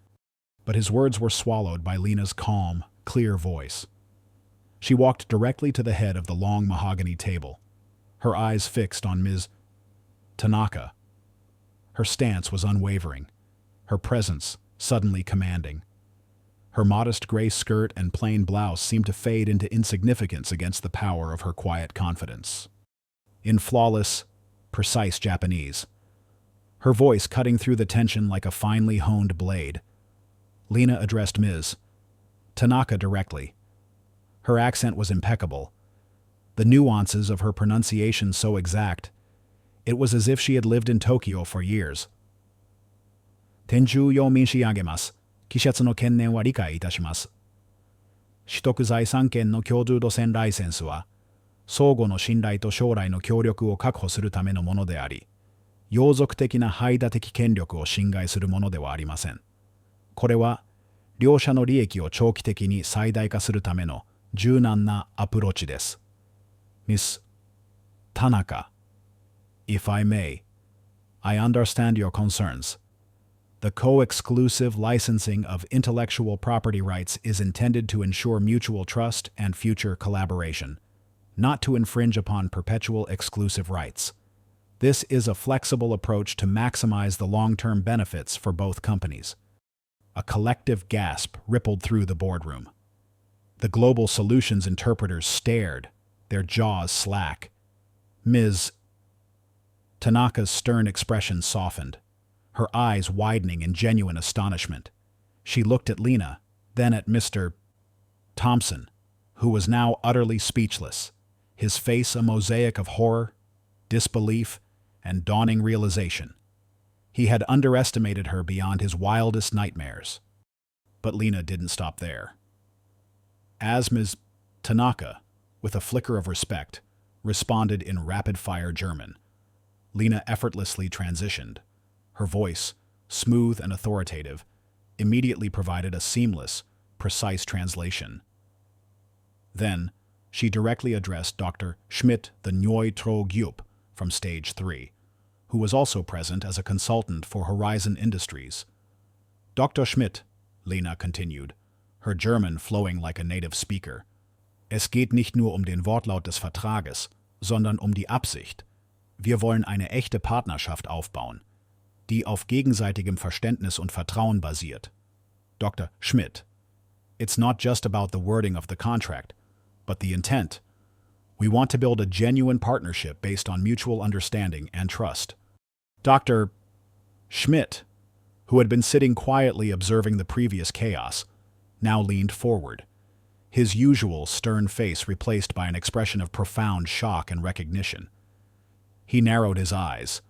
But his words were swallowed by Lena's calm, clear voice. She walked directly to the head of the long mahogany table, her eyes fixed on Ms. Tanaka. Her stance was unwavering, her presence suddenly commanding. Her modest gray skirt and plain blouse seemed to fade into insignificance against the power of her quiet confidence. In flawless, precise Japanese, her voice cutting through the tension like a finely honed blade, Lena addressed Ms. Tanaka directly. Her accent was impeccable, the nuances of her pronunciation so exact, it was as if she had lived in Tokyo for years. 天中用申し上げます。記述の懸念は理解いたします。取得財産権の共同路線ライセンスは、相互の信頼と将来の協力を確保するためのものであり、庸俗的な排他的権力を侵害するものではありません。これは、両者の利益を長期的に最大化するための柔軟なアプローチです。Miss Tanaka, if I may, I understand your concerns. The co-exclusive licensing of intellectual property rights is intended to ensure mutual trust and future collaboration, not to infringe upon perpetual exclusive rights. This is a flexible approach to maximize the long-term benefits for both companies. A collective gasp rippled through the boardroom. The Global Solutions interpreters stared, their jaws slack. Ms. Tanaka's stern expression softened, her eyes widening in genuine astonishment. She looked at Lena, then at Mr. Thompson, who was now utterly speechless, his face a mosaic of horror, disbelief, and dawning realization. He had underestimated her beyond his wildest nightmares. But Lena didn't stop there. As Ms. Tanaka, with a flicker of respect, responded in rapid-fire German, Lena effortlessly transitioned. Her voice, smooth and authoritative, immediately provided a seamless, precise translation. Then, she directly addressed Dr. Schmidt the Nyoy Tro Gyup from Stage 3, who was also present as a consultant for Horizon Industries. Dr. Schmidt, Lena continued, her German flowing like a native speaker. Es geht nicht nur den Wortlaut des Vertrages, sondern die Absicht. Wir wollen eine echte Partnerschaft aufbauen, die auf gegenseitigem Verständnis und Vertrauen basiert. Dr. Schmidt, it's not just about the wording of the contract, but the intent. We want to build a genuine partnership based on mutual understanding and trust. Dr. Schmidt, who had been sitting quietly observing the previous chaos, now leaned forward, his usual stern face replaced by an expression of profound shock and recognition. He narrowed his eyes,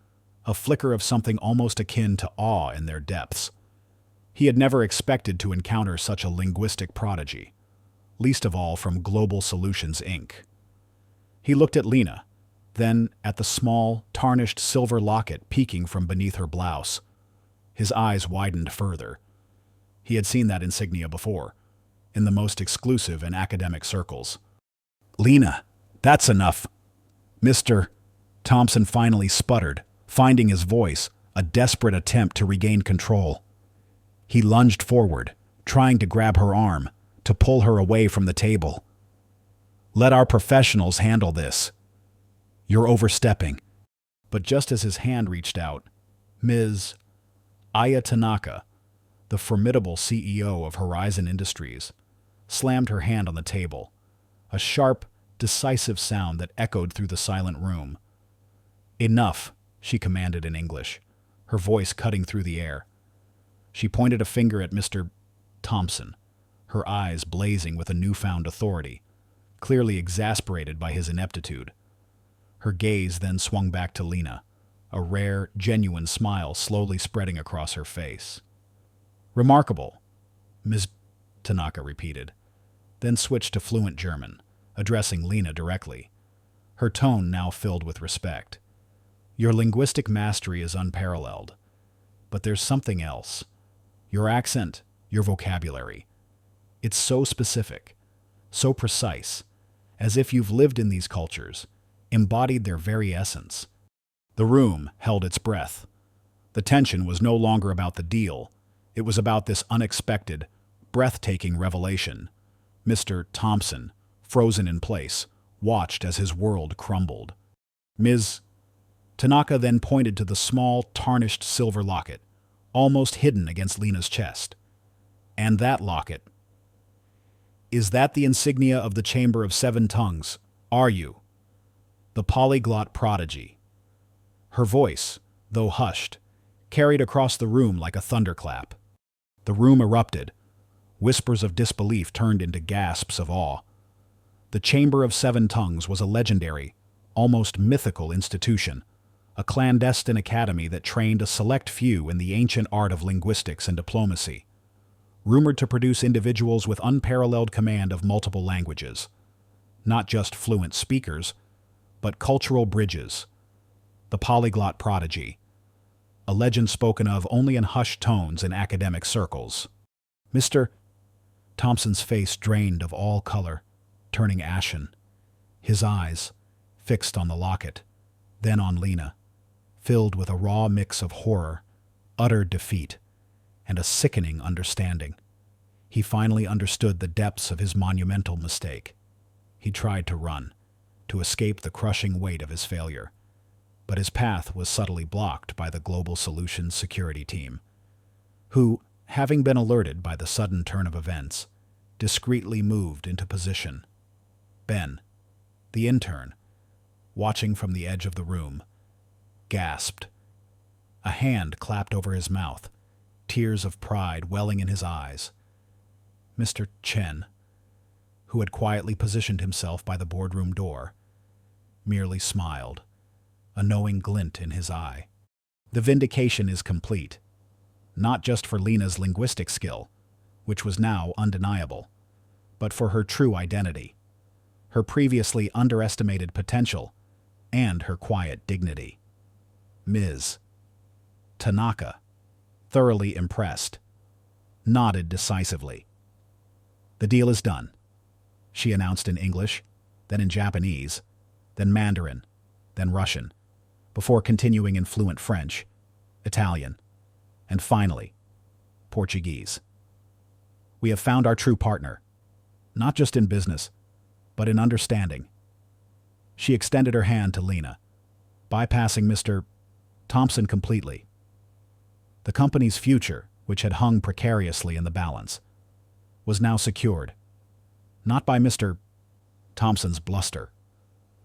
a flicker of something almost akin to awe in their depths. He had never expected to encounter such a linguistic prodigy, least of all from Global Solutions, Inc. He looked at Lena, then at the small, tarnished silver locket peeking from beneath her blouse. His eyes widened further. He had seen that insignia before, in the most exclusive and academic circles. Lena, that's enough. Mr. Thompson finally sputtered, finding his voice, a desperate attempt to regain control. He lunged forward, trying to grab her arm, to pull her away from the table. Let our professionals handle this. You're overstepping. But just as his hand reached out, Ms. Aya Tanaka, the formidable CEO of Horizon Industries, slammed her hand on the table, a sharp, decisive sound that echoed through the silent room. Enough, she commanded in English, her voice cutting through the air. She pointed a finger at Mr. Thompson, her eyes blazing with a newfound authority, clearly exasperated by his ineptitude. Her gaze then swung back to Lena, a rare, genuine smile slowly spreading across her face. Remarkable, Ms. Tanaka repeated, then switched to fluent German, addressing Lena directly, her tone now filled with respect. Your linguistic mastery is unparalleled, but there's something else. Your accent, your vocabulary. It's so specific, so precise, as if you've lived in these cultures, embodied their very essence. The room held its breath. The tension was no longer about the deal. It was about this unexpected, breathtaking revelation. Mr. Thompson, frozen in place, watched as his world crumbled. Ms. Tanaka then pointed to the small, tarnished silver locket, almost hidden against Lena's chest. And that locket. Is that the insignia of the Chamber of Seven Tongues? Are you? The polyglot prodigy. Her voice, though hushed, carried across the room like a thunderclap. The room erupted. Whispers of disbelief turned into gasps of awe. The Chamber of Seven Tongues was a legendary, almost mythical institution, a clandestine academy that trained a select few in the ancient art of linguistics and diplomacy, rumored to produce individuals with unparalleled command of multiple languages, not just fluent speakers, but cultural bridges. The polyglot prodigy, a legend spoken of only in hushed tones in academic circles. Mr. Thompson's face drained of all color, turning ashen, his eyes fixed on the locket, then on Lena, filled with a raw mix of horror, utter defeat, and a sickening understanding. He finally understood the depths of his monumental mistake. He tried to run, to escape the crushing weight of his failure, but his path was subtly blocked by the Global Solutions security team, who, having been alerted by the sudden turn of events, discreetly moved into position. Ben, the intern, watching from the edge of the room, gasped. A hand clapped over his mouth, tears of pride welling in his eyes. Mr. Chen, who had quietly positioned himself by the boardroom door, merely smiled, a knowing glint in his eye. The vindication is complete, not just for Lena's linguistic skill, which was now undeniable, but for her true identity, her previously underestimated potential, and her quiet dignity. Ms. Tanaka, thoroughly impressed, nodded decisively. "The deal is done," she announced in English, then in Japanese, then Mandarin, then Russian, before continuing in fluent French, Italian, and finally, Portuguese. "We have found our true partner, not just in business, but in understanding." She extended her hand to Lena, bypassing Mr. Thompson completely. The company's future, which had hung precariously in the balance, was now secured, not by Mr. Thompson's bluster,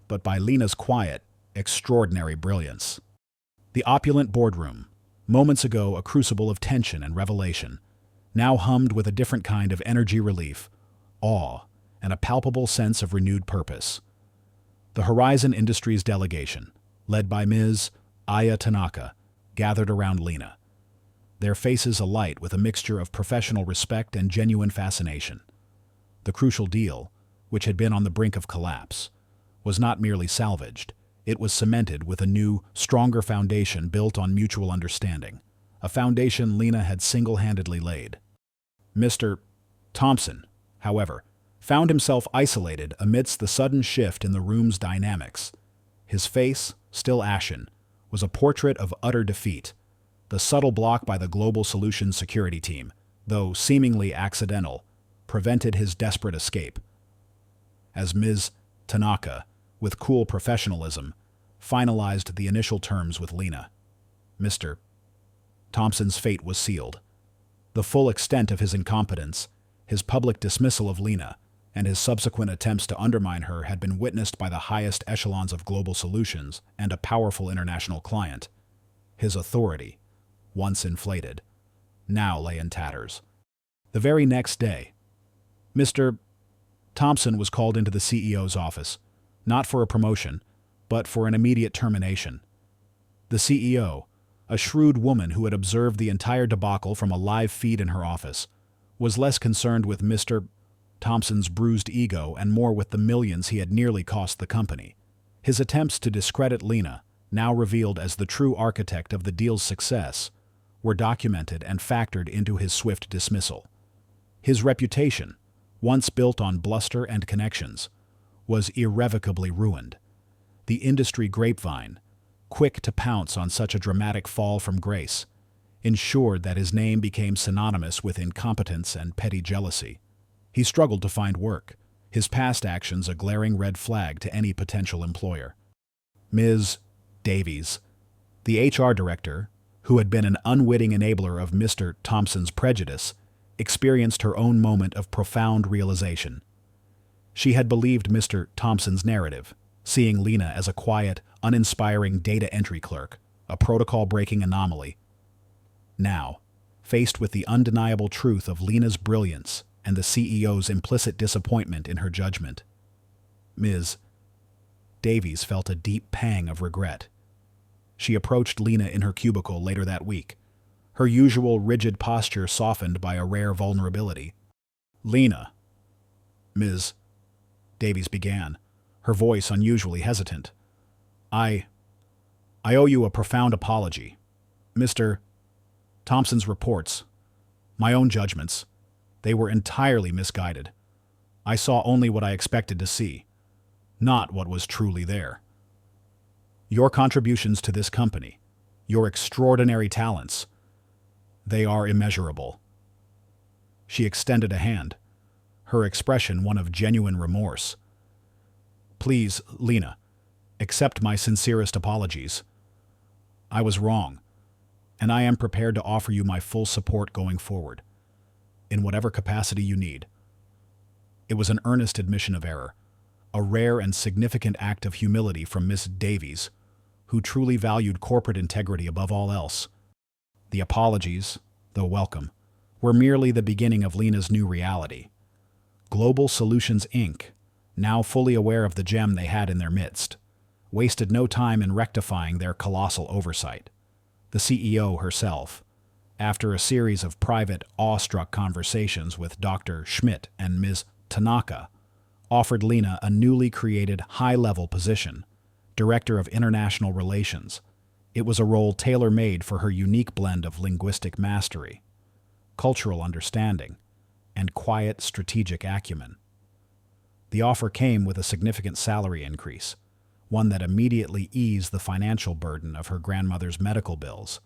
but by Lena's quiet, extraordinary brilliance. The opulent boardroom, moments ago a crucible of tension and revelation, now hummed with a different kind of energy relief, awe, and a palpable sense of renewed purpose. The Horizon Industries delegation, led by Ms. Aya Tanaka, gathered around Lena, their faces alight with a mixture of professional respect and genuine fascination. The crucial deal, which had been on the brink of collapse, was not merely salvaged, it was cemented with a new, stronger foundation built on mutual understanding, a foundation Lena had single-handedly laid. Mr. Thompson, however, found himself isolated amidst the sudden shift in the room's dynamics. His face, still ashen, was a portrait of utter defeat. The subtle block by the Global Solutions security team, though seemingly accidental, prevented his desperate escape. As Ms. Tanaka, with cool professionalism, finalized the initial terms with Lena, Mr. Thompson's fate was sealed. The full extent of his incompetence, his public dismissal of Lena, and his subsequent attempts to undermine her had been witnessed by the highest echelons of Global Solutions and a powerful international client. His authority, once inflated, now lay in tatters. The very next day, Mr. Thompson was called into the CEO's office, not for a promotion, but for an immediate termination. The CEO, a shrewd woman who had observed the entire debacle from a live feed in her office, was less concerned with Mr. Thompson's bruised ego and more with the millions he had nearly cost the company. His attempts to discredit Lena, now revealed as the true architect of the deal's success, were documented and factored into his swift dismissal. His reputation, once built on bluster and connections, was irrevocably ruined. The industry grapevine, quick to pounce on such a dramatic fall from grace, ensured that his name became synonymous with incompetence and petty jealousy. He struggled to find work, his past actions a glaring red flag to any potential employer. Ms. Davies, the HR director, who had been an unwitting enabler of Mr. Thompson's prejudice, experienced her own moment of profound realization. She had believed Mr. Thompson's narrative, seeing Lena as a quiet, uninspiring data entry clerk, a protocol-breaking anomaly. Now, faced with the undeniable truth of Lena's brilliance and the CEO's implicit disappointment in her judgment, Ms. Davies felt a deep pang of regret. She approached Lena in her cubicle later that week, her usual rigid posture softened by a rare vulnerability. "Lena," Ms. Davies began, her voice unusually hesitant. I owe you a profound apology. Mr. Thompson's reports, my own judgments, they were entirely misguided. I saw only what I expected to see, not what was truly there. Your contributions to this company, your extraordinary talents, they are immeasurable." She extended a hand, her expression one of genuine remorse. "Please, Lena, accept my sincerest apologies. I was wrong. and I am prepared to offer you my full support going forward, in whatever capacity you need." It was an earnest admission of error, a rare and significant act of humility from Miss Davies, who truly valued corporate integrity above all else. The apologies, though welcome, were merely the beginning of Lena's new reality. Global Solutions, Inc., now fully aware of the gem they had in their midst, wasted no time in rectifying their colossal oversight. The CEO herself, after a series of private, awestruck conversations with Dr. Schmidt and Ms. Tanaka, offered Lena a newly created high-level position, Director of International Relations. It was a role tailor-made for her unique blend of linguistic mastery, cultural understanding, and quiet strategic acumen. The offer came with a significant salary increase, one that immediately eased the financial burden of her grandmother's medical bills,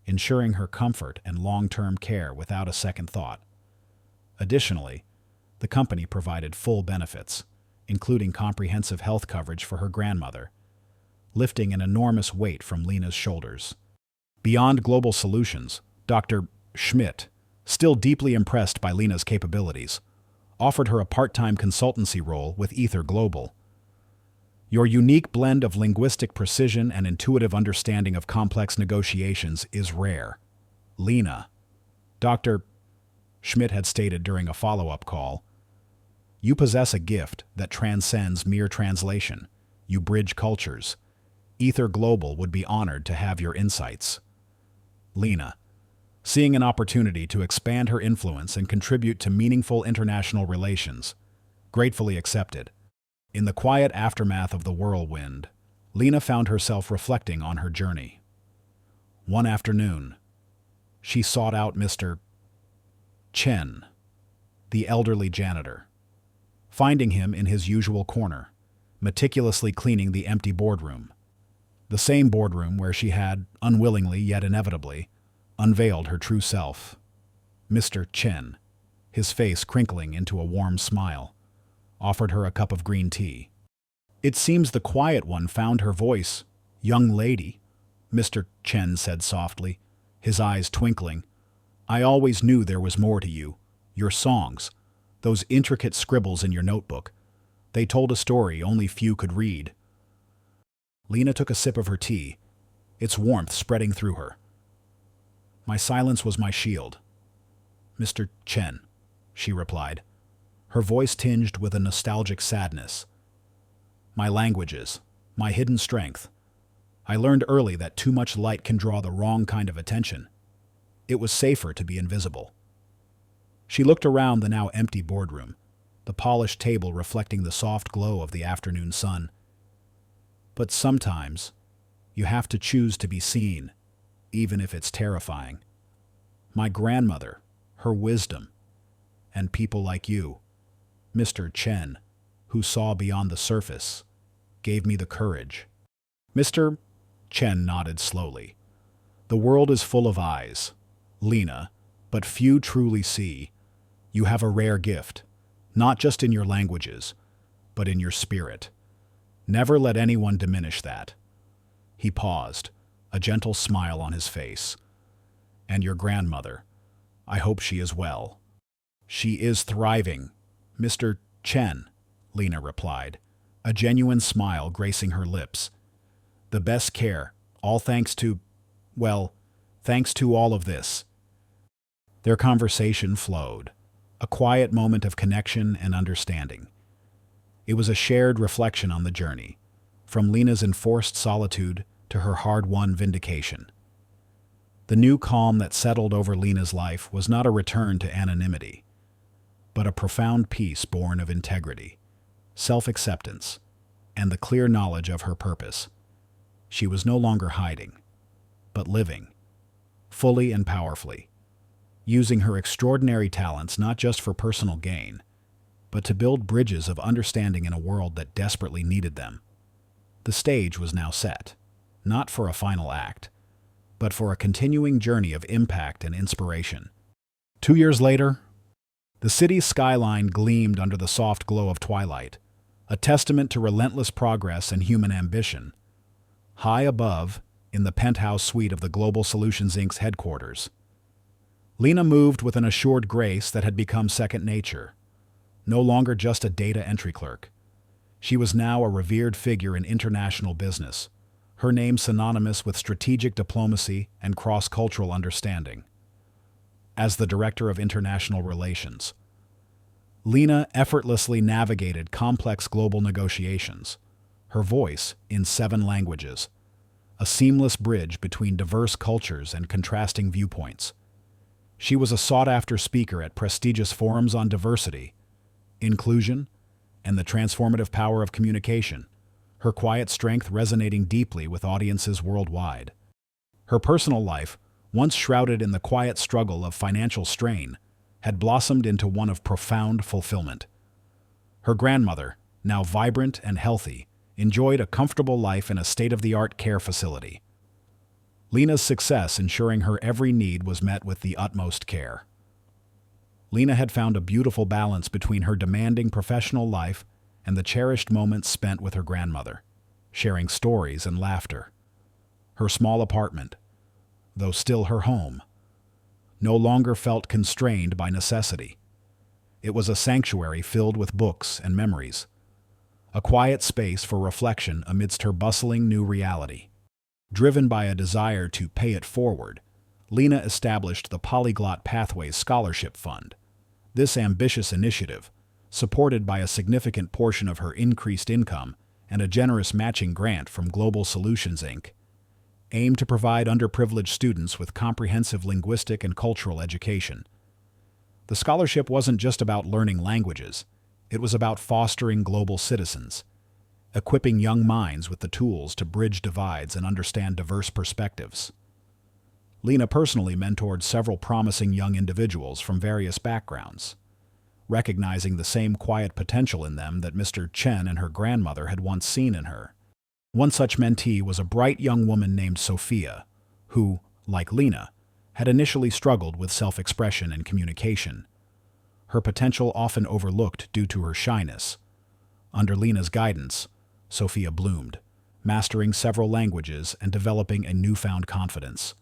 ensuring her comfort and long-term care without a second thought. Additionally, the company provided full benefits, including comprehensive health coverage for her grandmother, lifting an enormous weight from Lena's shoulders. Beyond Global Solutions, Dr. Schmidt, still deeply impressed by Lena's capabilities, offered her a part-time consultancy role with Ether Global. "Your unique blend of linguistic precision and intuitive understanding of complex negotiations is rare, Lena," Dr. Schmidt had stated during a follow-up call. "You possess a gift that transcends mere translation. You bridge cultures. Ether Global would be honored to have your insights." Lena, seeing an opportunity to expand her influence and contribute to meaningful international relations, gratefully accepted. In the quiet aftermath of the whirlwind, Lena found herself reflecting on her journey. One afternoon, she sought out Mr. Chen, the elderly janitor, finding him in his usual corner, meticulously cleaning the empty boardroom. The same boardroom where she had, unwillingly yet inevitably, unveiled her true self. Mr. Chen, his face crinkling into a warm smile, offered her a cup of green tea. "It seems the quiet one found her voice, young lady," Mr. Chen said softly, his eyes twinkling. "I always knew there was more to you. Your songs, those intricate scribbles in your notebook, they told a story only few could read." Lena took a sip of her tea, its warmth spreading through her. "My silence was my shield, Mr. Chen," she replied, her voice tinged with a nostalgic sadness. "My languages, my hidden strength. I learned early that too much light can draw the wrong kind of attention. It was safer to be invisible." She looked around the now empty boardroom, the polished table reflecting the soft glow of the afternoon sun. "But sometimes, you have to choose to be seen, even if it's terrifying. My grandmother, her wisdom, and people like you, Mr. Chen, who saw beyond the surface, gave me the courage." Mr. Chen nodded slowly. "The world is full of eyes, Lena, but few truly see. You have a rare gift, not just in your languages, but in your spirit. Never let anyone diminish that." He paused, a gentle smile on his face. "And your grandmother, I hope she is well." "She is thriving, Mr. Chen," Lena replied, a genuine smile gracing her lips. "The best care, all thanks to, well, thanks to all of this." Their conversation flowed, a quiet moment of connection and understanding. It was a shared reflection on the journey, from Lena's enforced solitude to her hard-won vindication. The new calm that settled over Lena's life was not a return to anonymity, but a profound peace born of integrity, self-acceptance, and the clear knowledge of her purpose. She was no longer hiding, but living, fully and powerfully, using her extraordinary talents not just for personal gain, but to build bridges of understanding in a world that desperately needed them. The stage was now set, not for a final act, but for a continuing journey of impact and inspiration. 2 years later, the city's skyline gleamed under the soft glow of twilight, a testament to relentless progress and human ambition. High above, in the penthouse suite of the Global Solutions Inc.'s headquarters. Lena moved with an assured grace that had become second nature. No longer just a data entry clerk. She was now a revered figure in international business, her name synonymous with strategic diplomacy and cross-cultural understanding. As the Director of International Relations, Lena effortlessly navigated complex global negotiations, her voice in 7 languages, a seamless bridge between diverse cultures and contrasting viewpoints. She was a sought-after speaker at prestigious forums on diversity, inclusion, and the transformative power of communication, her quiet strength resonating deeply with audiences worldwide. Her personal life, once shrouded in the quiet struggle of financial strain, had blossomed into one of profound fulfillment. Her grandmother, now vibrant and healthy, enjoyed a comfortable life in a state-of-the-art care facility. Lena's success ensuring her every need was met with the utmost care. Lena had found a beautiful balance between her demanding professional life and the cherished moments spent with her grandmother, sharing stories and laughter. Her small apartment, though still her home, no longer felt constrained by necessity. It was a sanctuary filled with books and memories, a quiet space for reflection amidst her bustling new reality. Driven by a desire to pay it forward, Lena established the Polyglot Pathways Scholarship Fund. This ambitious initiative, supported by a significant portion of her increased income and a generous matching grant from Global Solutions Inc., aimed to provide underprivileged students with comprehensive linguistic and cultural education. The scholarship wasn't just about learning languages, it was about fostering global citizens, equipping young minds with the tools to bridge divides and understand diverse perspectives. Lena personally mentored several promising young individuals from various backgrounds, recognizing the same quiet potential in them that Mr. Chen and her grandmother had once seen in her. One such mentee was a bright young woman named Sophia, who, like Lena, had initially struggled with self-expression and communication, her potential often overlooked due to her shyness. Under Lena's guidance, Sophia bloomed, mastering several languages and developing a newfound confidence.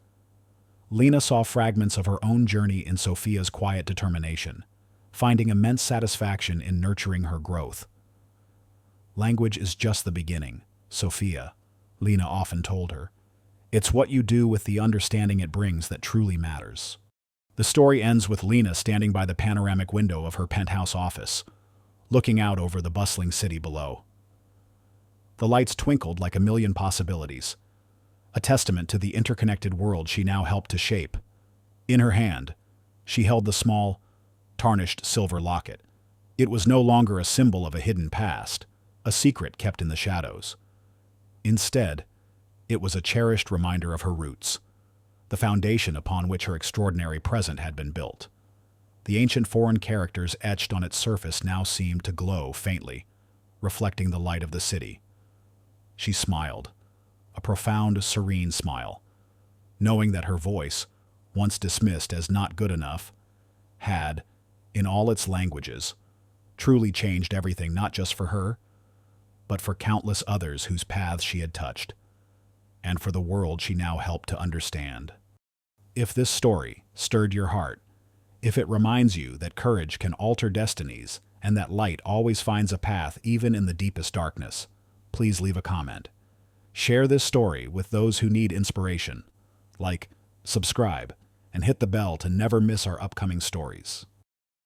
Lena saw fragments of her own journey in Sophia's quiet determination, finding immense satisfaction in nurturing her growth. "Language is just the beginning, Sophia," Lena often told her. "It's what you do with the understanding it brings that truly matters." The story ends with Lena standing by the panoramic window of her penthouse office, looking out over the bustling city below. The lights twinkled like a million possibilities, a testament to the interconnected world she now helped to shape. In her hand, she held the small, tarnished silver locket. It was no longer a symbol of a hidden past, a secret kept in the shadows. Instead, it was a cherished reminder of her roots, the foundation upon which her extraordinary present had been built. The ancient foreign characters etched on its surface now seemed to glow faintly, reflecting the light of the city. She smiled, a profound, serene smile, knowing that her voice, once dismissed as not good enough, had, in all its languages, truly changed everything not just for her, but for countless others whose paths she had touched, and for the world she now helped to understand. If this story stirred your heart, if it reminds you that courage can alter destinies and that light always finds a path even in the deepest darkness, please leave a comment. Share this story with those who need inspiration. Like, subscribe, and hit the bell to never miss our upcoming stories.